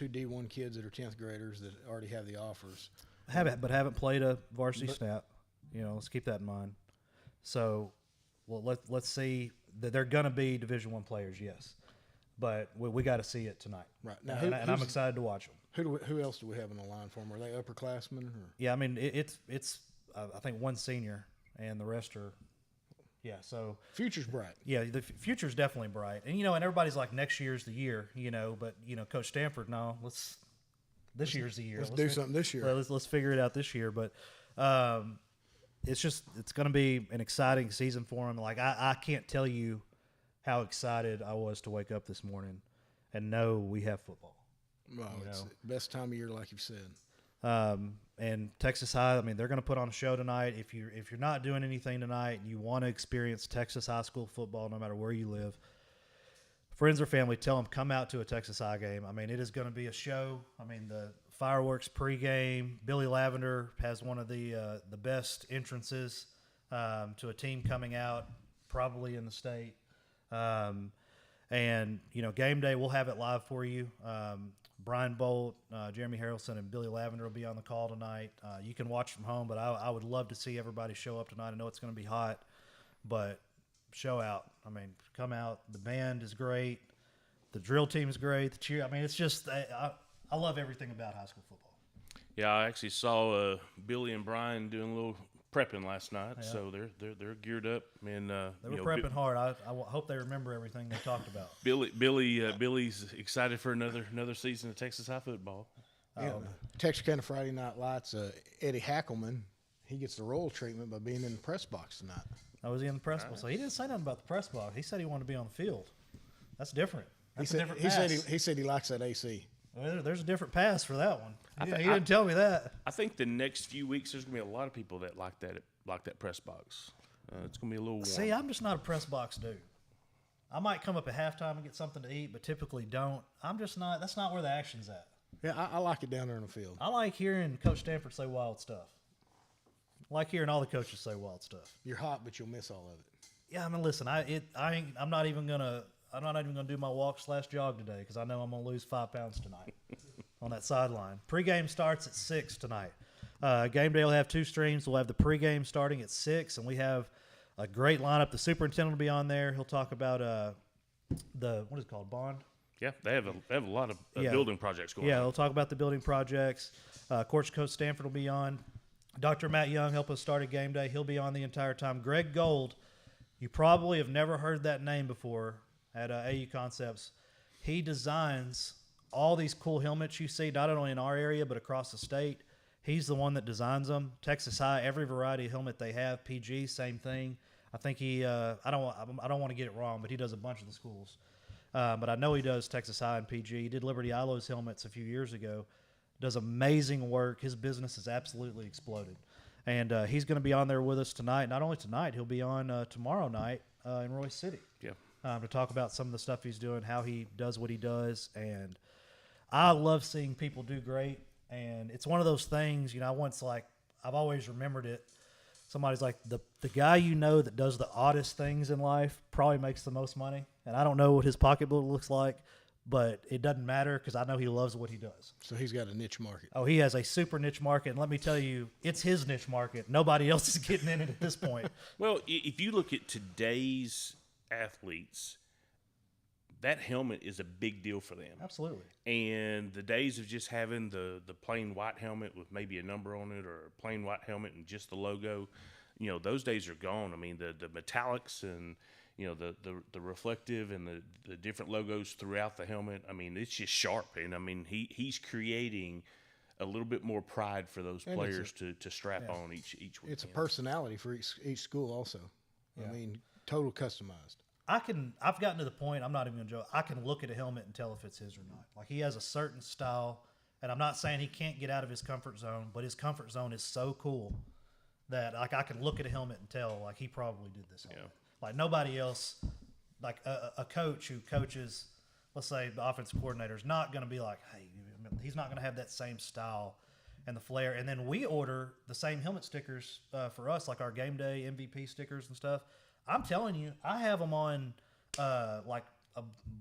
Speaker 3: D1 kids that are 10th graders that already have the offers.
Speaker 1: Haven't played a varsity snap. You know, let's keep that in mind. So, well, let's see that they're going to be Division I players, yes, but we got to see it tonight.
Speaker 3: Right now,
Speaker 1: and I'm excited to watch them.
Speaker 3: Who else do we have in the line for them? Are they upperclassmen? Or?
Speaker 1: Yeah, I mean it's I think one senior and the rest are. Yeah, so
Speaker 3: Future's bright.
Speaker 1: Yeah, the future's definitely bright, and and everybody's like, next year's the year, but Coach Stanford, no, this year's the year.
Speaker 3: Let's do something this year.
Speaker 1: Let's figure it out this year, but it's going to be an exciting season for them. Like I can't tell you how excited I was to wake up this morning and know we have football.
Speaker 3: Well, it's the best time of year, like you've said.
Speaker 1: And Texas High, I mean, they're going to put on a show tonight. If you're not doing anything tonight and you want to experience Texas high school football, no matter where you live, friends or family, tell them come out to a Texas High game. I mean, it is going to be a show. I mean, the fireworks pregame. Billy Lavender has one of the best entrances to a team coming out, probably in the state. And game day, we'll have it live for you. Brian Bolt, Jeremy Harrelson, and Billy Lavender will be on the call tonight. You can watch from home, but I would love to see everybody show up tonight. I know it's going to be hot, but show out. I mean, come out. The band is great. The drill team is great. The cheer. I mean, it's just I love everything about high school football.
Speaker 7: Yeah, I actually saw Billy and Brian doing a little prepping last night, so they're geared up. And
Speaker 1: They were prepping hard. I hope they remember everything they talked about.
Speaker 7: Billy's excited for another season of Texas high football.
Speaker 3: Yeah, Texarkana Friday Night Lights, Eddie Hackelman, he gets the royal treatment by being in the press box tonight.
Speaker 1: Oh, was he in the press box? So he didn't say nothing about the press box. He said he wanted to be on the field. That's different. That's a different pass.
Speaker 3: He said he likes that AC.
Speaker 1: Well, there's a different pass for that one. He didn't tell me that.
Speaker 7: I think the next few weeks there's gonna be a lot of people that like that press box. It's gonna be a little warm.
Speaker 1: See, I'm just not a press box dude. I might come up at halftime and get something to eat, but typically don't. I'm just not. That's not where the action's at.
Speaker 3: Yeah, I like it down there in the field.
Speaker 1: I like hearing Coach Stanford say wild stuff. I like hearing all the coaches say wild stuff.
Speaker 3: You're hot, but you'll miss all of it.
Speaker 1: Yeah, I mean, listen, I'm not even gonna do my walk/jog today because I know I'm gonna lose 5 pounds tonight on that sideline. Pregame starts at 6 tonight. Game day will have 2 streams. We'll have the pregame starting at 6, and we have a great lineup. The superintendent will be on there. He'll talk about what is it called, bond.
Speaker 7: Yeah, they have a lot of building projects going on.
Speaker 1: Yeah, they'll talk about the building projects. Coach Stanford will be on. Dr. Matt Young help us start a game day. He'll be on the entire time. Greg Gold, you probably have never heard that name before at AU Concepts. He designs all these cool helmets you see, not only in our area but across the state. He's the one that designs them. Texas High, every variety of helmet they have. PG, same thing. I think he. I don't want to get it wrong, but he does a bunch of the schools. But I know he does Texas High and PG. He did Liberty Ilo's helmets a few years ago. Does amazing work. His business has absolutely exploded. And he's going to be on there with us tonight. Not only tonight, he'll be on tomorrow night in Royce City.
Speaker 7: Yeah.
Speaker 1: To talk about some of the stuff he's doing, how he does what he does. And I love seeing people do great. And it's one of those things, I've always remembered it. Somebody's like, the guy you know that does the oddest things in life probably makes the most money. And I don't know what his pocketbook looks like, but it doesn't matter because I know he loves what he does.
Speaker 3: So he's got a niche market.
Speaker 1: Oh, he has a super niche market. And let me tell you, it's his niche market. Nobody else is getting in it at this point.
Speaker 7: Well, if you look at today's athletes, that helmet is a big deal for them.
Speaker 1: Absolutely.
Speaker 7: And the days of just having the plain white helmet with maybe a number on it or a plain white helmet and just the logo, those days are gone. I mean, the metallics and, the reflective and the different logos throughout the helmet, I mean, it's just sharp. And, I mean, he's creating a little bit more pride for those players to strap on each weekend.
Speaker 3: It's a personality for each school also. Yeah. I mean, total customized.
Speaker 1: I've gotten to the point, I'm not even going to joke, I can look at a helmet and tell if it's his or not. Like, he has a certain style, and I'm not saying he can't get out of his comfort zone, but his comfort zone is so cool that, I can look at a helmet and tell, he probably did this helmet. Yeah. Like, nobody else, a coach who coaches, let's say the offensive coordinator, is not going to be like, hey, he's not going to have that same style and the flair. And then we order the same helmet stickers for us, like our game day MVP stickers and stuff. I'm telling you, I have them on the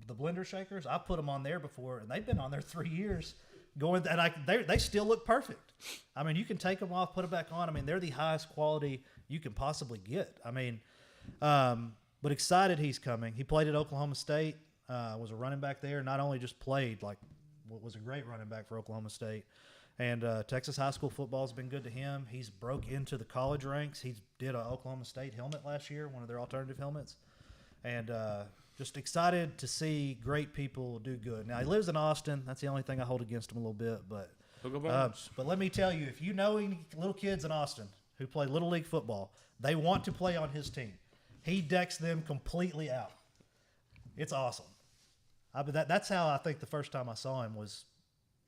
Speaker 1: blender shakers. I put them on there before, and they've been on there 3 years. They still look perfect. I mean, you can take them off, put it back on. I mean, they're the highest quality you can possibly get. I mean, but excited he's coming. He played at Oklahoma State, was a running back there. Not only just played, was a great running back for Oklahoma State. And Texas high school football has been good to him. He's broke into the college ranks. He did an Oklahoma State helmet last year, one of their alternative helmets. And just excited to see great people do good. Now, he lives in Austin. That's the only thing I hold against him a little bit. But let me tell you, if you know any little kids in Austin who play Little League football, they want to play on his team. He decks them completely out. It's awesome. That's how I think the first time I saw him was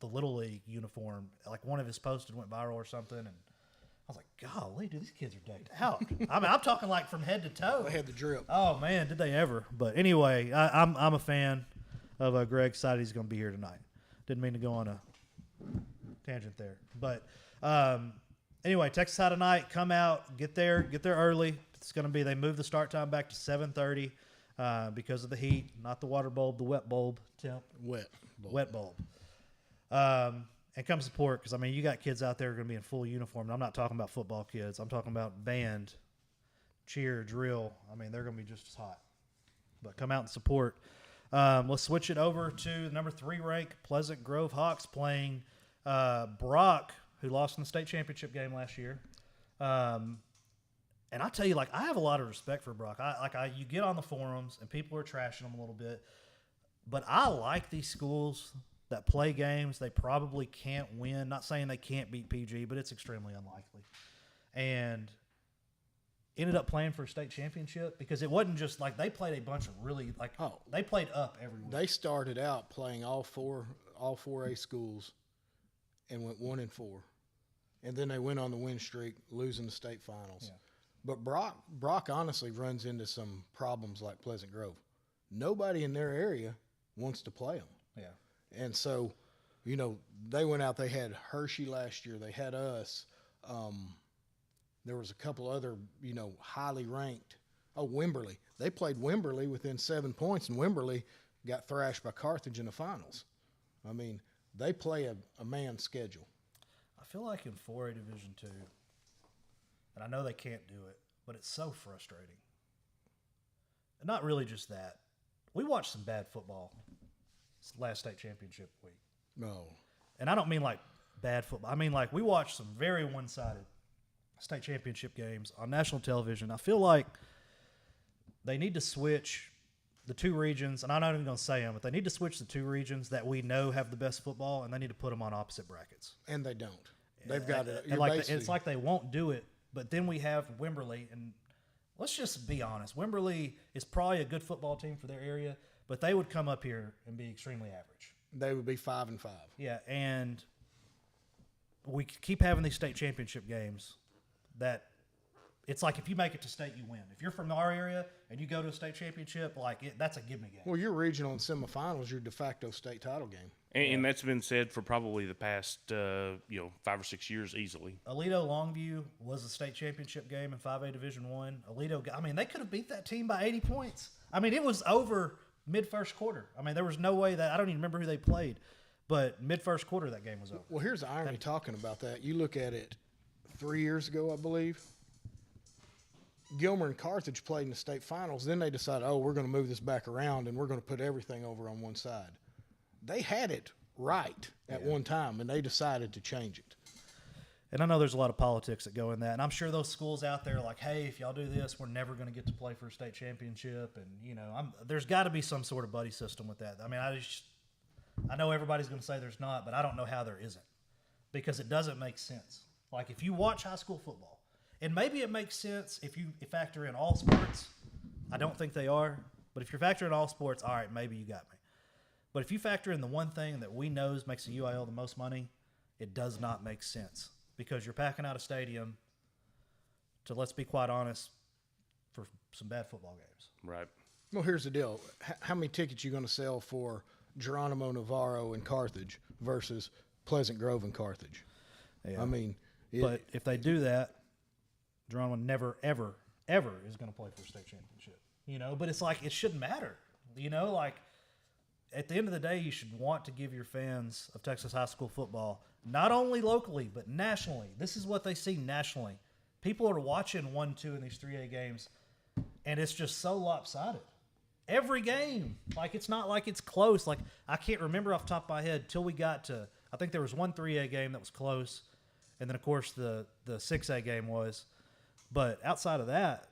Speaker 1: the Little League uniform. Like, one of his posts went viral or something, and I was like, golly, dude, these kids are decked out. I mean, I'm talking from head to toe.
Speaker 3: They had the drip.
Speaker 1: Oh, man, did they ever. But anyway, I'm a fan of Greg. Excited he's going to be here tonight. Didn't mean to go on a tangent there. But anyway, Texas High tonight, come out, get there early. It's going to be, they moved the start time back to 7:30 because of the heat, not the water bulb, the wet bulb temp. Wet bulb. And come support, because, I mean, you got kids out there who are going to be in full uniform. And I'm not talking about football kids. I'm talking about band, cheer, drill, I mean, they're going to be just as hot. But come out and support. Let's switch it over to the number 3 ranked Pleasant Grove Hawks playing Brock, who lost in the state championship game last year. And I tell you, like, I have a lot of respect for Brock. You get on the forums and people are trashing them a little bit, but I like these schools that play games they probably can't win. Not saying they can't beat PG, but it's extremely unlikely. And ended up playing for a state championship because it wasn't just like they played a bunch of really they played up every week.
Speaker 3: They started out playing all 4A schools and went 1-4, and then they went on the win streak, losing the state finals.
Speaker 1: Yeah.
Speaker 3: But Brock honestly runs into some problems like Pleasant Grove. Nobody in their area wants to play them.
Speaker 1: Yeah.
Speaker 3: And so, you know, they went out. They had Hershey last year. They had us. There was a couple other, you know, highly ranked. Oh, Wimberley. They played Wimberley within 7 points, and Wimberley got thrashed by Carthage in the finals. I mean, they play a man's schedule.
Speaker 1: I feel like in 4A Division II, and I know they can't do it, but it's so frustrating. And not really just that. We watched some bad football last state championship week.
Speaker 3: No.
Speaker 1: And I don't mean like bad football. I mean like we watched some very one-sided state championship games on national television. I feel like they need to switch the 2 regions, and I'm not even going to say them, but they need to switch the 2 regions that we know have the best football, and they need to put them on opposite brackets.
Speaker 3: And they don't. They've got it.
Speaker 1: And like it's like they won't do it, but then we have Wimberley, and let's just be honest. Wimberley is probably a good football team for their area, but they would come up here and be extremely average.
Speaker 3: They would be 5-5.
Speaker 1: Yeah, and we keep having these state championship games that it's like if you make it to state, you win. If you're from our area and you go to a state championship, that's a give-me game.
Speaker 3: Well, your regional and semifinals, your de facto state title game.
Speaker 7: And that's been said for probably the past 5 or 6 years easily.
Speaker 1: Aledo Longview was a state championship game in 5A Division I. Aledo, I mean, they could have beat that team by 80 points. I mean, it was over mid-first quarter. I mean, there was no way that – I don't even remember who they played. But mid-first quarter, that game was over.
Speaker 3: Well, here's the irony talking about that. You look at it 3 years ago, I believe. Gilmer and Carthage played in the state finals. Then they decided, we're going to move this back around, and we're going to put everything over on one side. They had it right at one time, and they decided to change it.
Speaker 1: And I know there's a lot of politics that go in that. And I'm sure those schools out there are like, hey, if y'all do this, we're never going to get to play for a state championship. And, there's got to be some sort of buddy system with that. I mean, I know everybody's going to say there's not, but I don't know how there isn't because it doesn't make sense. Like if you watch high school football, and maybe it makes sense if you factor in all sports. I don't think they are, but if you're factoring in all sports, all right, maybe you got me. But if you factor in the one thing that we know makes the UIL the most money, it does not make sense because you're packing out a stadium to, let's be quite honest, for some bad football games.
Speaker 7: Right.
Speaker 3: Well, here's the deal. How many tickets you going to sell for Geronimo Navarro and Carthage versus Pleasant Grove and Carthage?
Speaker 1: Yeah.
Speaker 3: I mean,
Speaker 1: but if they do that, Geronimo never, ever, ever is going to play for a state championship. But it's like it shouldn't matter. Like at the end of the day, you should want to give your fans of Texas high school football, not only locally, but nationally. This is what they see nationally. People are watching 1-2 in these 3A games, and it's just so lopsided. Every game. Like, it's not like it's close. Like, I can't remember off the top of my head till we got to, I think there was one 3A game that was close, and then, of course, the 6A game was. But outside of that,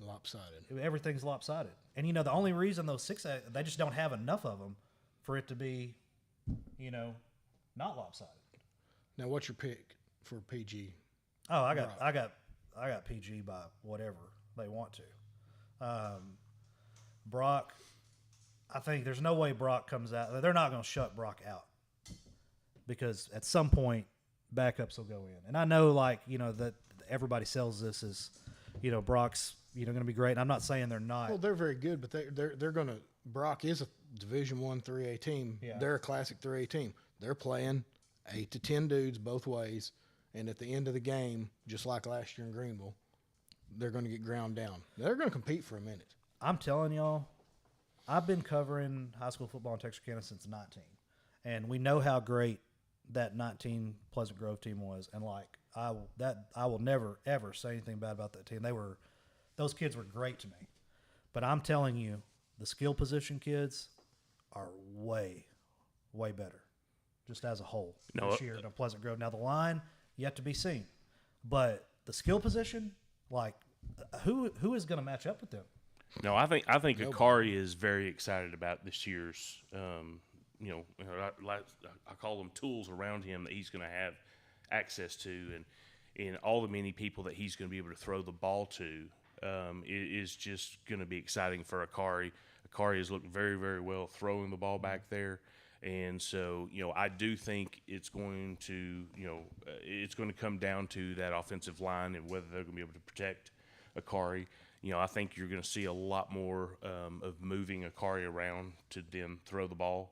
Speaker 3: lopsided.
Speaker 1: Everything's lopsided. And, the only reason those 6A, they just don't have enough of them for it to be, not lopsided.
Speaker 3: Now, what's your pick for PG?
Speaker 1: Oh, I got PG by whatever they want to. Brock, I think there's no way Brock comes out. They're not going to shut Brock out because at some point backups will go in. And I know that everybody sells this as, Brock's, going to be great. And I'm not saying they're not.
Speaker 3: Well, they're very good, but they're going to – Brock is a Division I 3A team.
Speaker 1: Yeah.
Speaker 3: They're a classic 3A team. They're playing 8 to 10 dudes both ways, and at the end of the game, just like last year in Greenville, they're going to get ground down. They're going to compete for a minute. I'm
Speaker 1: telling y'all, I've been covering high school football in Texarkana since 19, and we know how great that 19 Pleasant Grove team was. And I will never ever say anything bad about that team. those kids were great to me. But I'm telling you, the skill position kids are way, way better, just as a whole this year at Pleasant Grove. Now the line yet to be seen, but the skill position, like who is going to match up with them?
Speaker 7: No, I think Akari is very excited about this year's. I call them tools around him that he's going to have access to, and all the many people that he's going to be able to throw the ball to is just going to be exciting for Akari. Akari has looked very, very well throwing the ball back there. And so, I do think it's going to, it's going to come down to that offensive line and whether they're going to be able to protect Akari. I think you're going to see a lot more of moving Akari around to then throw the ball,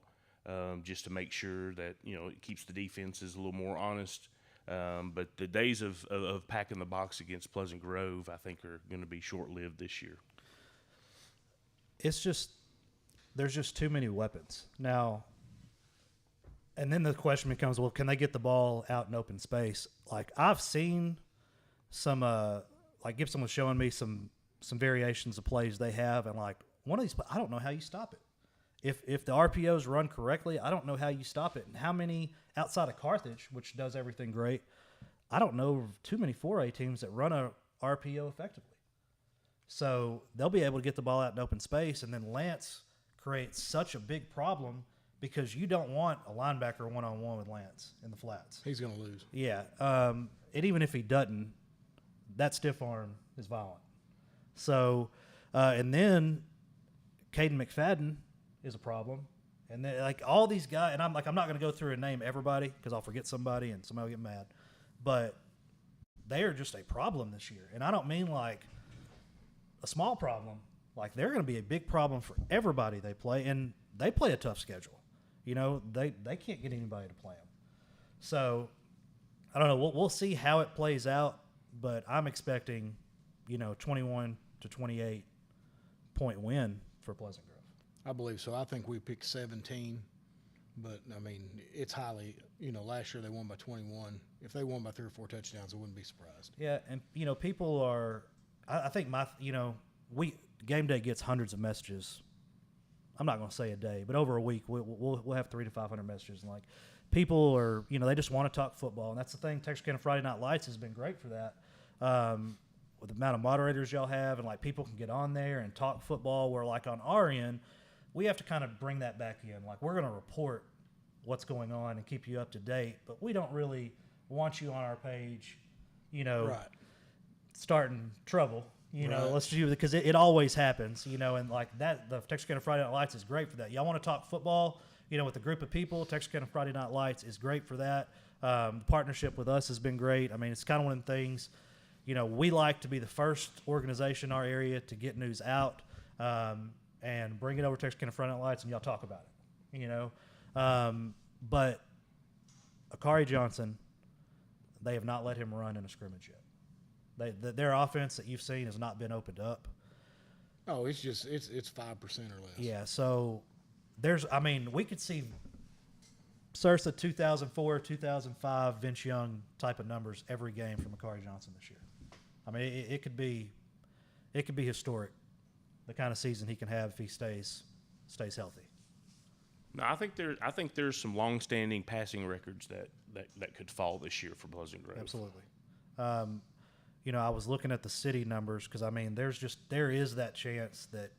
Speaker 7: just to make sure that, it keeps the defenses a little more honest. But the days of packing the box against Pleasant Grove, I think, are going to be short-lived this year.
Speaker 1: It's just, there's just too many weapons. Now, and then the question becomes, well, can they get the ball out in open space? Like, I've seen some, like Gibson was showing me some variations of plays they have, and like one of these, I don't know how you stop it. If the RPOs run correctly, I don't know how you stop it. And how many outside of Carthage, which does everything great, I don't know too many 4A teams that run a RPO effectively. So they'll be able to get the ball out in open space, and then Lance creates such a big problem because you don't want a linebacker one-on-one with Lance in the flats.
Speaker 3: He's going to lose.
Speaker 1: Yeah. And even if he doesn't, that stiff arm is violent. So, and then Caden McFadden is a problem. And then, like, all these guys, and I'm not going to go through and name everybody because I'll forget somebody and somebody will get mad. But they are just a problem this year. And I don't mean like a small problem. Like, they're going to be a big problem for everybody they play. And they play a tough schedule. They can't get anybody to play them. So, I don't know. We'll see how it plays out. But I'm expecting, 21 to 28 point win for Pleasant Grove.
Speaker 3: I believe so. I think we picked 17, but I mean, it's highly, last year they won by 21. If they won by 3 or 4 touchdowns, I wouldn't be surprised.
Speaker 1: Yeah. And, people are, I think game day gets hundreds of messages. I'm not going to say a day, but over a week, we'll have 300 to 500 messages. And like, people are, they just want to talk football. And that's the thing. Texarkana Friday Night Lights has been great for that. With the amount of moderators y'all have, and like people can get on there and talk football, where like on our end, we have to kind of bring that back in. Like, we're going to report what's going on and keep you up to date, but we don't really want you on our page,
Speaker 3: right,
Speaker 1: starting trouble,
Speaker 3: right.
Speaker 1: Let's do, because it always happens, and like that, the Texarkana Friday Night Lights is great for that. Y'all want to talk football, with a group of people, Texarkana Friday Night Lights is great for that. The partnership with us has been great. I mean, it's kind of one of the things, we like to be the first organization in our area to get news out and bring it over to Texarkana Friday Night Lights, and y'all talk about it, But Akari Johnson, they have not let him run in a scrimmage yet. Their offense that you've seen has not been opened up.
Speaker 3: Oh, it's 5% or less.
Speaker 1: Yeah, so we could see Sursa 2004, 2005, Vince Young type of numbers every game from Akari Johnson this year. I mean, it could be historic, the kind of season he can have if he stays healthy.
Speaker 7: No, I think there's some long-standing passing records that could fall this year for Pleasant Grove.
Speaker 1: Absolutely. I was looking at the city numbers because there is that chance that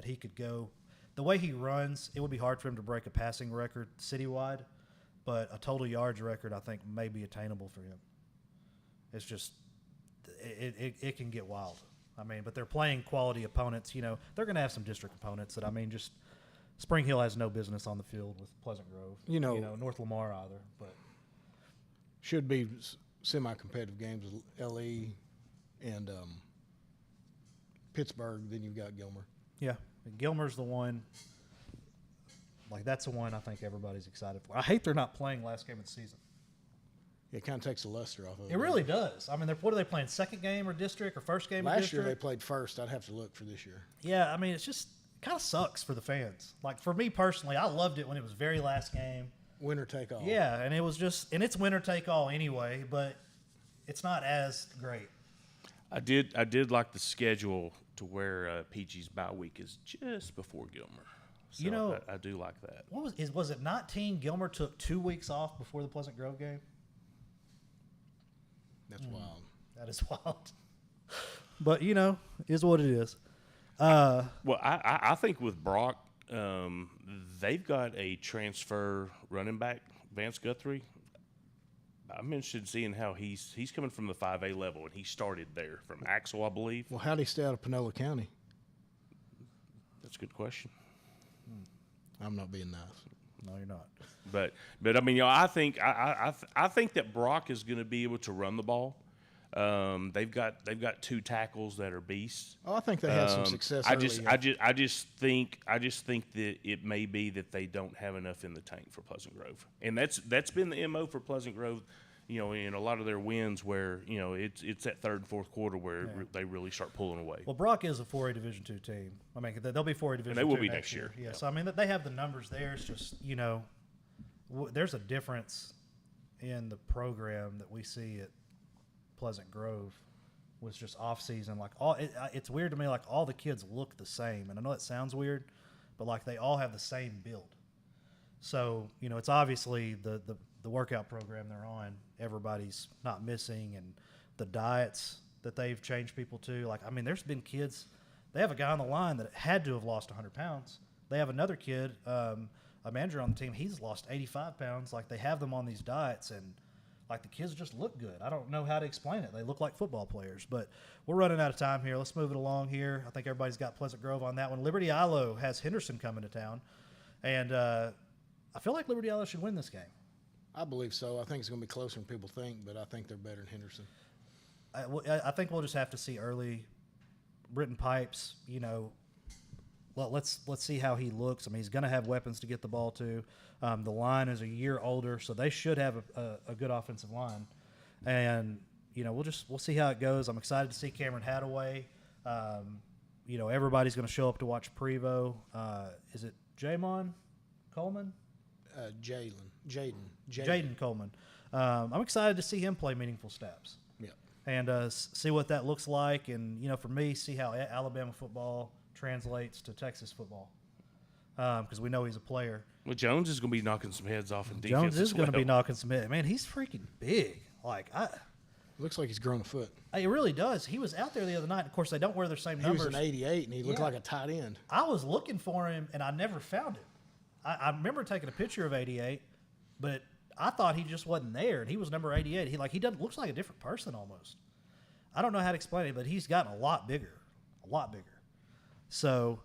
Speaker 1: he could go. The way he runs, it would be hard for him to break a passing record citywide, but a total yards record I think may be attainable for him. It's just it can get wild. I mean, but they're playing quality opponents. They're going to have some district opponents that just Spring Hill has no business on the field with Pleasant Grove. North Lamar either, but
Speaker 3: should be semi-competitive games with LE and Pittsburgh. Then you've got Gilmer.
Speaker 1: Yeah, Gilmer's the one. Like, that's the one I think everybody's excited for. I hate they're not playing last game of the season.
Speaker 3: It kind of takes the luster off of it.
Speaker 1: It really does. I mean, what are they playing? Second game or district or first game of
Speaker 3: Last
Speaker 1: district?
Speaker 3: year they played first. I'd have to look for this year.
Speaker 1: Yeah, I mean, it's just kind of sucks for the fans. Like, for me personally, I loved it when it was very last game.
Speaker 3: Winner take all.
Speaker 1: Yeah, and it's winner take all anyway, but it's not as great.
Speaker 7: I did like the schedule to where PG's bye week is just before Gilmer. So
Speaker 8: You know-
Speaker 7: I do like that.
Speaker 8: Was it 19? Gilmer took 2 weeks off before the Pleasant Grove game.
Speaker 3: That's wild.
Speaker 8: That is wild.
Speaker 1: But is what it is.
Speaker 7: Well, I think with Brock, they've got a transfer running back, Vance Guthrie. I'm interested in seeing how he's coming from the 5A level, and he started there from Axel, I believe.
Speaker 3: Well, how did he stay out of Panola County?
Speaker 7: That's a good question.
Speaker 3: I'm not being nice.
Speaker 1: No, you're not.
Speaker 7: But I mean, I think I think that Brock is going to be able to run the ball. They've got 2 tackles that are beasts.
Speaker 3: Oh, I think they had some success.
Speaker 7: I
Speaker 3: early.
Speaker 7: just think that it may be that they don't have enough in the tank for Pleasant Grove, and that's been the MO for Pleasant Grove. In a lot of their wins, where it's that third and fourth quarter where they really start pulling away.
Speaker 1: Well, Brock is a 4A Division II team. I mean, they'll be 4A Division II.
Speaker 7: they will be
Speaker 1: next
Speaker 7: next year.
Speaker 1: Yeah. So I mean, they have the numbers there. It's just there's a difference in the program that we see at Pleasant Grove was just off season. Like it's weird to me. Like all the kids look the same, and I know that sounds weird, but like they all have the same build. So it's obviously the workout program they're on. Everybody's not missing, and the diets that they've changed people to. Like I mean, there's been kids. They have a guy on the line that had to have lost 100 pounds. They have another kid, a manager on the team. He's lost 85 pounds. Like they have them on these diets, and like the kids just look good. I don't know how to explain it. They look like football players. But we're running out of time here. Let's move it along here. I think everybody's got Pleasant Grove on that one. Liberty Ilo has Henderson coming to town, and I feel like Liberty Ilo should win this game.
Speaker 3: I believe so. I think it's going to be closer than people think, but I think they're better than Henderson.
Speaker 1: I think we'll just have to see early. Britton Pipes, well, let's see how he looks. I mean, he's going to have weapons to get the ball to. The line is a year older, so they should have a good offensive line. And we'll see how it goes. I'm excited to see Cameron Hadaway. Everybody's going to show up to watch Prevo. Is it Jamon Coleman? Jaden Coleman. I'm excited to see him play meaningful snaps.
Speaker 3: Yeah.
Speaker 1: And see what that looks like. And, for me, see how Alabama football translates to Texas football. Because we know he's a player.
Speaker 7: Well, Jones is going to be knocking some heads off in defense.
Speaker 1: Jones is going to be knocking some heads. Man, he's freaking big. Like,
Speaker 3: Looks like he's grown a foot.
Speaker 1: It really does. He was out there the other night. Of course, they don't wear their same numbers.
Speaker 3: He was an 88, and he looked like a tight end.
Speaker 1: I was looking for him, and I never found him. I remember taking a picture of 88, but I thought he just wasn't there, and he was number 88. He looks like a different person almost. I don't know how to explain it, but he's gotten a lot bigger. So,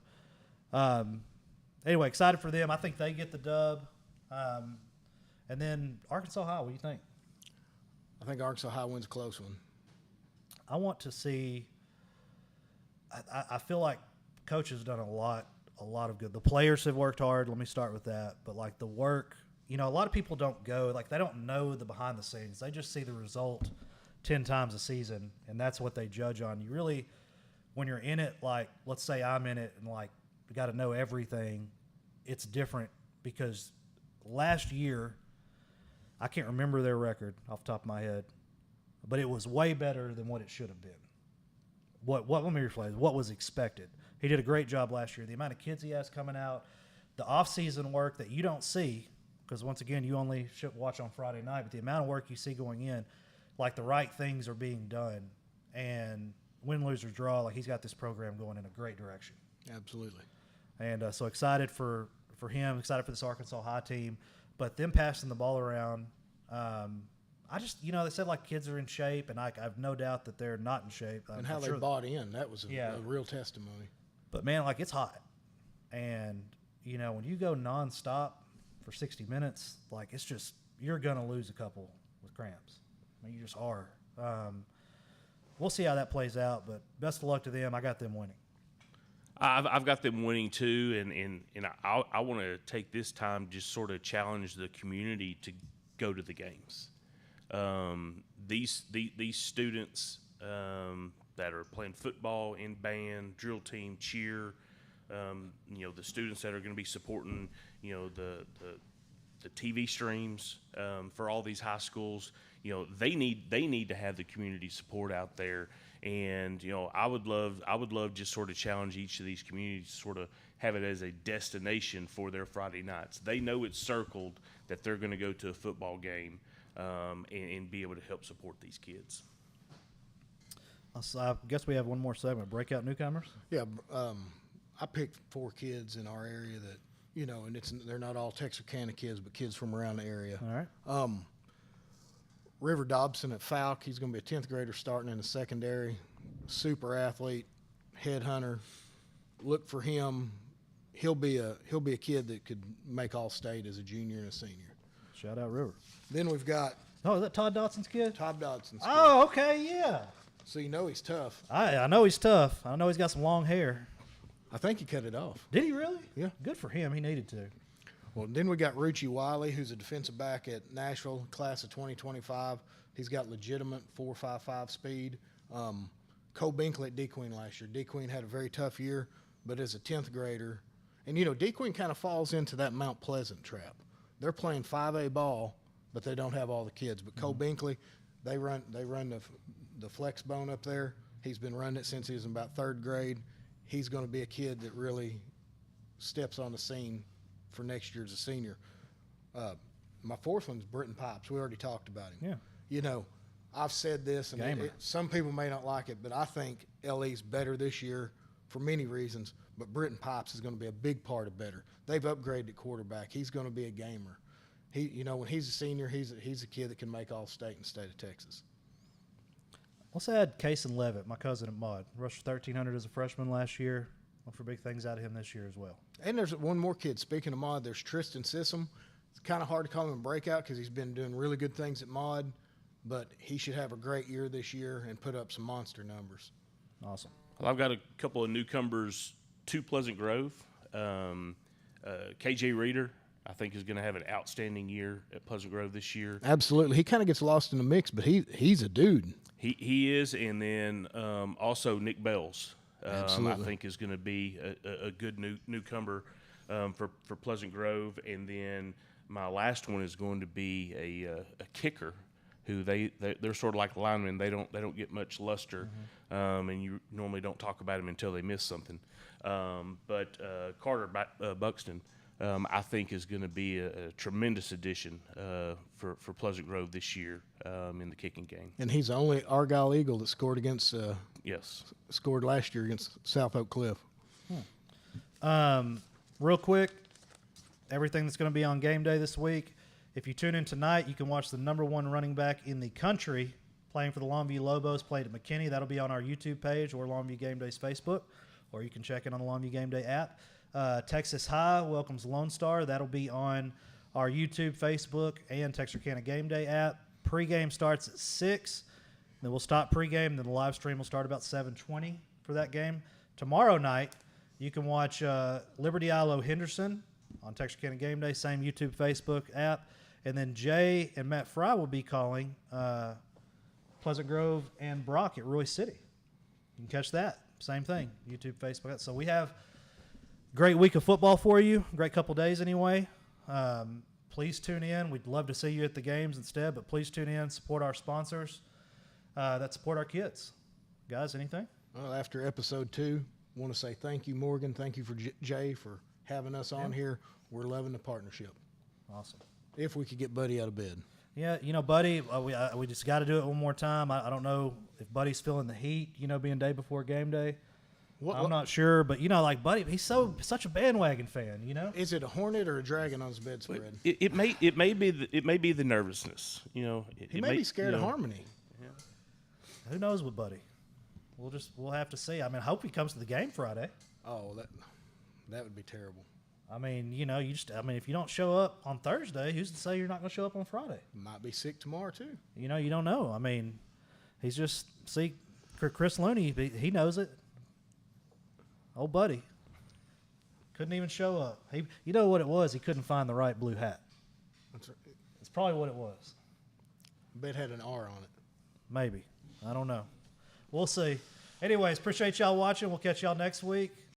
Speaker 1: anyway, excited for them. I think they get the dub. And then Arkansas High, what do you think?
Speaker 3: I think Arkansas High wins a close one.
Speaker 1: I want to see I feel like Coach has done a lot of good. The players have worked hard. Let me start with that. But, like, the work, a lot of people don't go. Like, they don't know the behind the scenes. They just see the result 10 times a season, and that's what they judge on. You really, when you're in it, like, let's say I'm in it and, like, you got to know everything, it's different because last year, I can't remember their record off the top of my head, but it was way better than what it should have been. Let me rephrase. What was expected? He did a great job last year. The amount of kids he has coming out, the off-season work that you don't see, because once again, you only should watch on Friday night, but the amount of work you see going in, like the right things are being done, and win, lose, or draw, like he's got this program going in a great direction.
Speaker 3: Absolutely.
Speaker 1: And so excited for him, excited for this Arkansas High team, but them passing the ball around, I just, they said like kids are in shape, and I have no doubt that they're not in shape.
Speaker 3: And how they bought in, that was a real testimony.
Speaker 1: But, man, like, it's hot. And, when you go nonstop for 60 minutes, like, it's just, you're going to lose a couple with cramps. I mean, you just are. We'll see how that plays out, but best of luck to them. I got them winning.
Speaker 7: I've got them winning too, and I want to take this time to just sort of challenge the community to go to the games. These students that are playing football, in band, drill team, cheer, the students that are going to be supporting, the TV streams for all these high schools, they need to have the community support out there. And I would love just sort of challenge each of these communities to sort of have it as a destination for their Friday nights. They know it's circled that they're going to go to a football game and be able to help support these kids.
Speaker 1: So I guess we have one more segment. Breakout newcomers.
Speaker 3: Yeah, I picked 4 kids in our area that, and they're not all Texarkana kids, but kids from around the area.
Speaker 1: All right.
Speaker 3: River Dobson at Falk. He's going to be a 10th grader starting in the secondary. Super athlete, headhunter. Look for him. He'll be a kid that could make All-State as a junior and a senior.
Speaker 1: Shout out River.
Speaker 3: Then we've got
Speaker 1: Oh, is that Todd Dotson's kid?
Speaker 3: Todd Dodson's kid.
Speaker 1: Oh, okay, yeah.
Speaker 3: So he's tough.
Speaker 1: I know he's tough. I know he's got some long hair.
Speaker 3: I think he cut it off.
Speaker 1: Did he really?
Speaker 3: Yeah.
Speaker 1: Good for him. He needed to.
Speaker 3: Well, then we got Ruchi Wiley, who's a defensive back at Nashville, class of 2025. He's got legitimate 4.55 speed. Cole Binkley at DeQueen last year. DeQueen had a very tough year, but as a 10th grader, and DeQueen kind of falls into that Mount Pleasant trap. They're playing 5A ball, but they don't have all the kids. But Cole Binkley, they run the flex bone up there. He's been running it since he was in about 3rd grade. He's going to be a kid that really steps on the scene for next year as a senior. My 4th one's Britton Pipes. We already talked about him.
Speaker 1: Yeah.
Speaker 3: I've said this, and some people may not like it, but I think LE's better this year for many reasons, but Britton Pipes is going to be a big part of better. They've upgraded at quarterback. He's going to be a gamer. When he's a senior, he's a kid that can make All-State in the state of Texas.
Speaker 1: Let's add Cason Levitt, my cousin at Mod. Rushed 1,300 as a freshman last year. Look for big things out of him this year as well.
Speaker 3: And there's one more kid. Speaking of Mod, there's Tristan Sissom. It's kind of hard to call him a breakout because he's been doing really good things at Mod, but he should have a great year this year and put up some monster numbers.
Speaker 1: Awesome.
Speaker 7: Well, I've got a couple of newcomers to Pleasant Grove. KJ Reeder, I think, is going to have an outstanding year at Pleasant Grove this year.
Speaker 3: Absolutely. He kind of gets lost in the mix, but he's a dude.
Speaker 7: He is, and then also Nick Bells, I think, is going to be a good newcomer for Pleasant Grove. And then my last one is going to be a kicker, who they're sort of like linemen. They don't get much luster, and you normally don't talk about them until they miss something. But Carter Buxton, I think, is going to be a tremendous addition for Pleasant Grove this year in the kicking game.
Speaker 3: And he's the only Argyle Eagle that scored against scored last year against South Oak Cliff.
Speaker 1: Real quick, everything that's going to be on game day this week. If you tune in tonight, you can watch the #1 running back in the country playing for the Longview Lobos, played at McKinney. That'll be on our YouTube page or Longview Game Day's Facebook, or you can check it on the Longview Game Day app. Texas High welcomes Lone Star. That'll be on our YouTube, Facebook, and Texarkana Game Day app. Pregame starts at 6. Then we'll stop pregame. Then the live stream will start about 7:20 for that game. Tomorrow night, you can watch Liberty Ilo Henderson on Texarkana Game Day, same YouTube, Facebook app. And then Jay and Matt Fry will be calling Pleasant Grove and Brock at Roy City. You can catch that. Same thing, YouTube, Facebook. So we have great week of football for you. Great couple days anyway. Please tune in. We'd love to see you at the games instead, but please tune in, support our sponsors that support our kids. Guys, anything?
Speaker 3: Well, after episode 2, I want to say thank you, Morgan. Thank you for Jay for having us on here. We're loving the partnership.
Speaker 1: Awesome.
Speaker 3: If we could get Buddy out of bed.
Speaker 1: Yeah, Buddy, we just got to do it one more time. I don't know if Buddy's feeling the heat, being day before game day. I'm not sure, but Buddy, he's such a bandwagon fan.
Speaker 3: Is it a hornet or a dragon on his bedspread?
Speaker 7: It may be the nervousness.
Speaker 3: He may be scared of Harmony.
Speaker 7: Yeah.
Speaker 1: Who knows with Buddy? We'll have to see. I hope he comes to the game Friday.
Speaker 3: Oh, that would be terrible.
Speaker 1: If you don't show up on Thursday, who's to say you're not going to show up on Friday?
Speaker 3: Might be sick tomorrow too.
Speaker 1: You don't know. He's just Chris Looney. He knows it. Old Buddy couldn't even show up. You know what it was? He couldn't find the right blue hat.
Speaker 3: That's right.
Speaker 1: That's probably what it was.
Speaker 3: I bet it had an R on it.
Speaker 1: Maybe. I don't know. We'll see. Anyways, appreciate y'all watching. We'll catch y'all next week.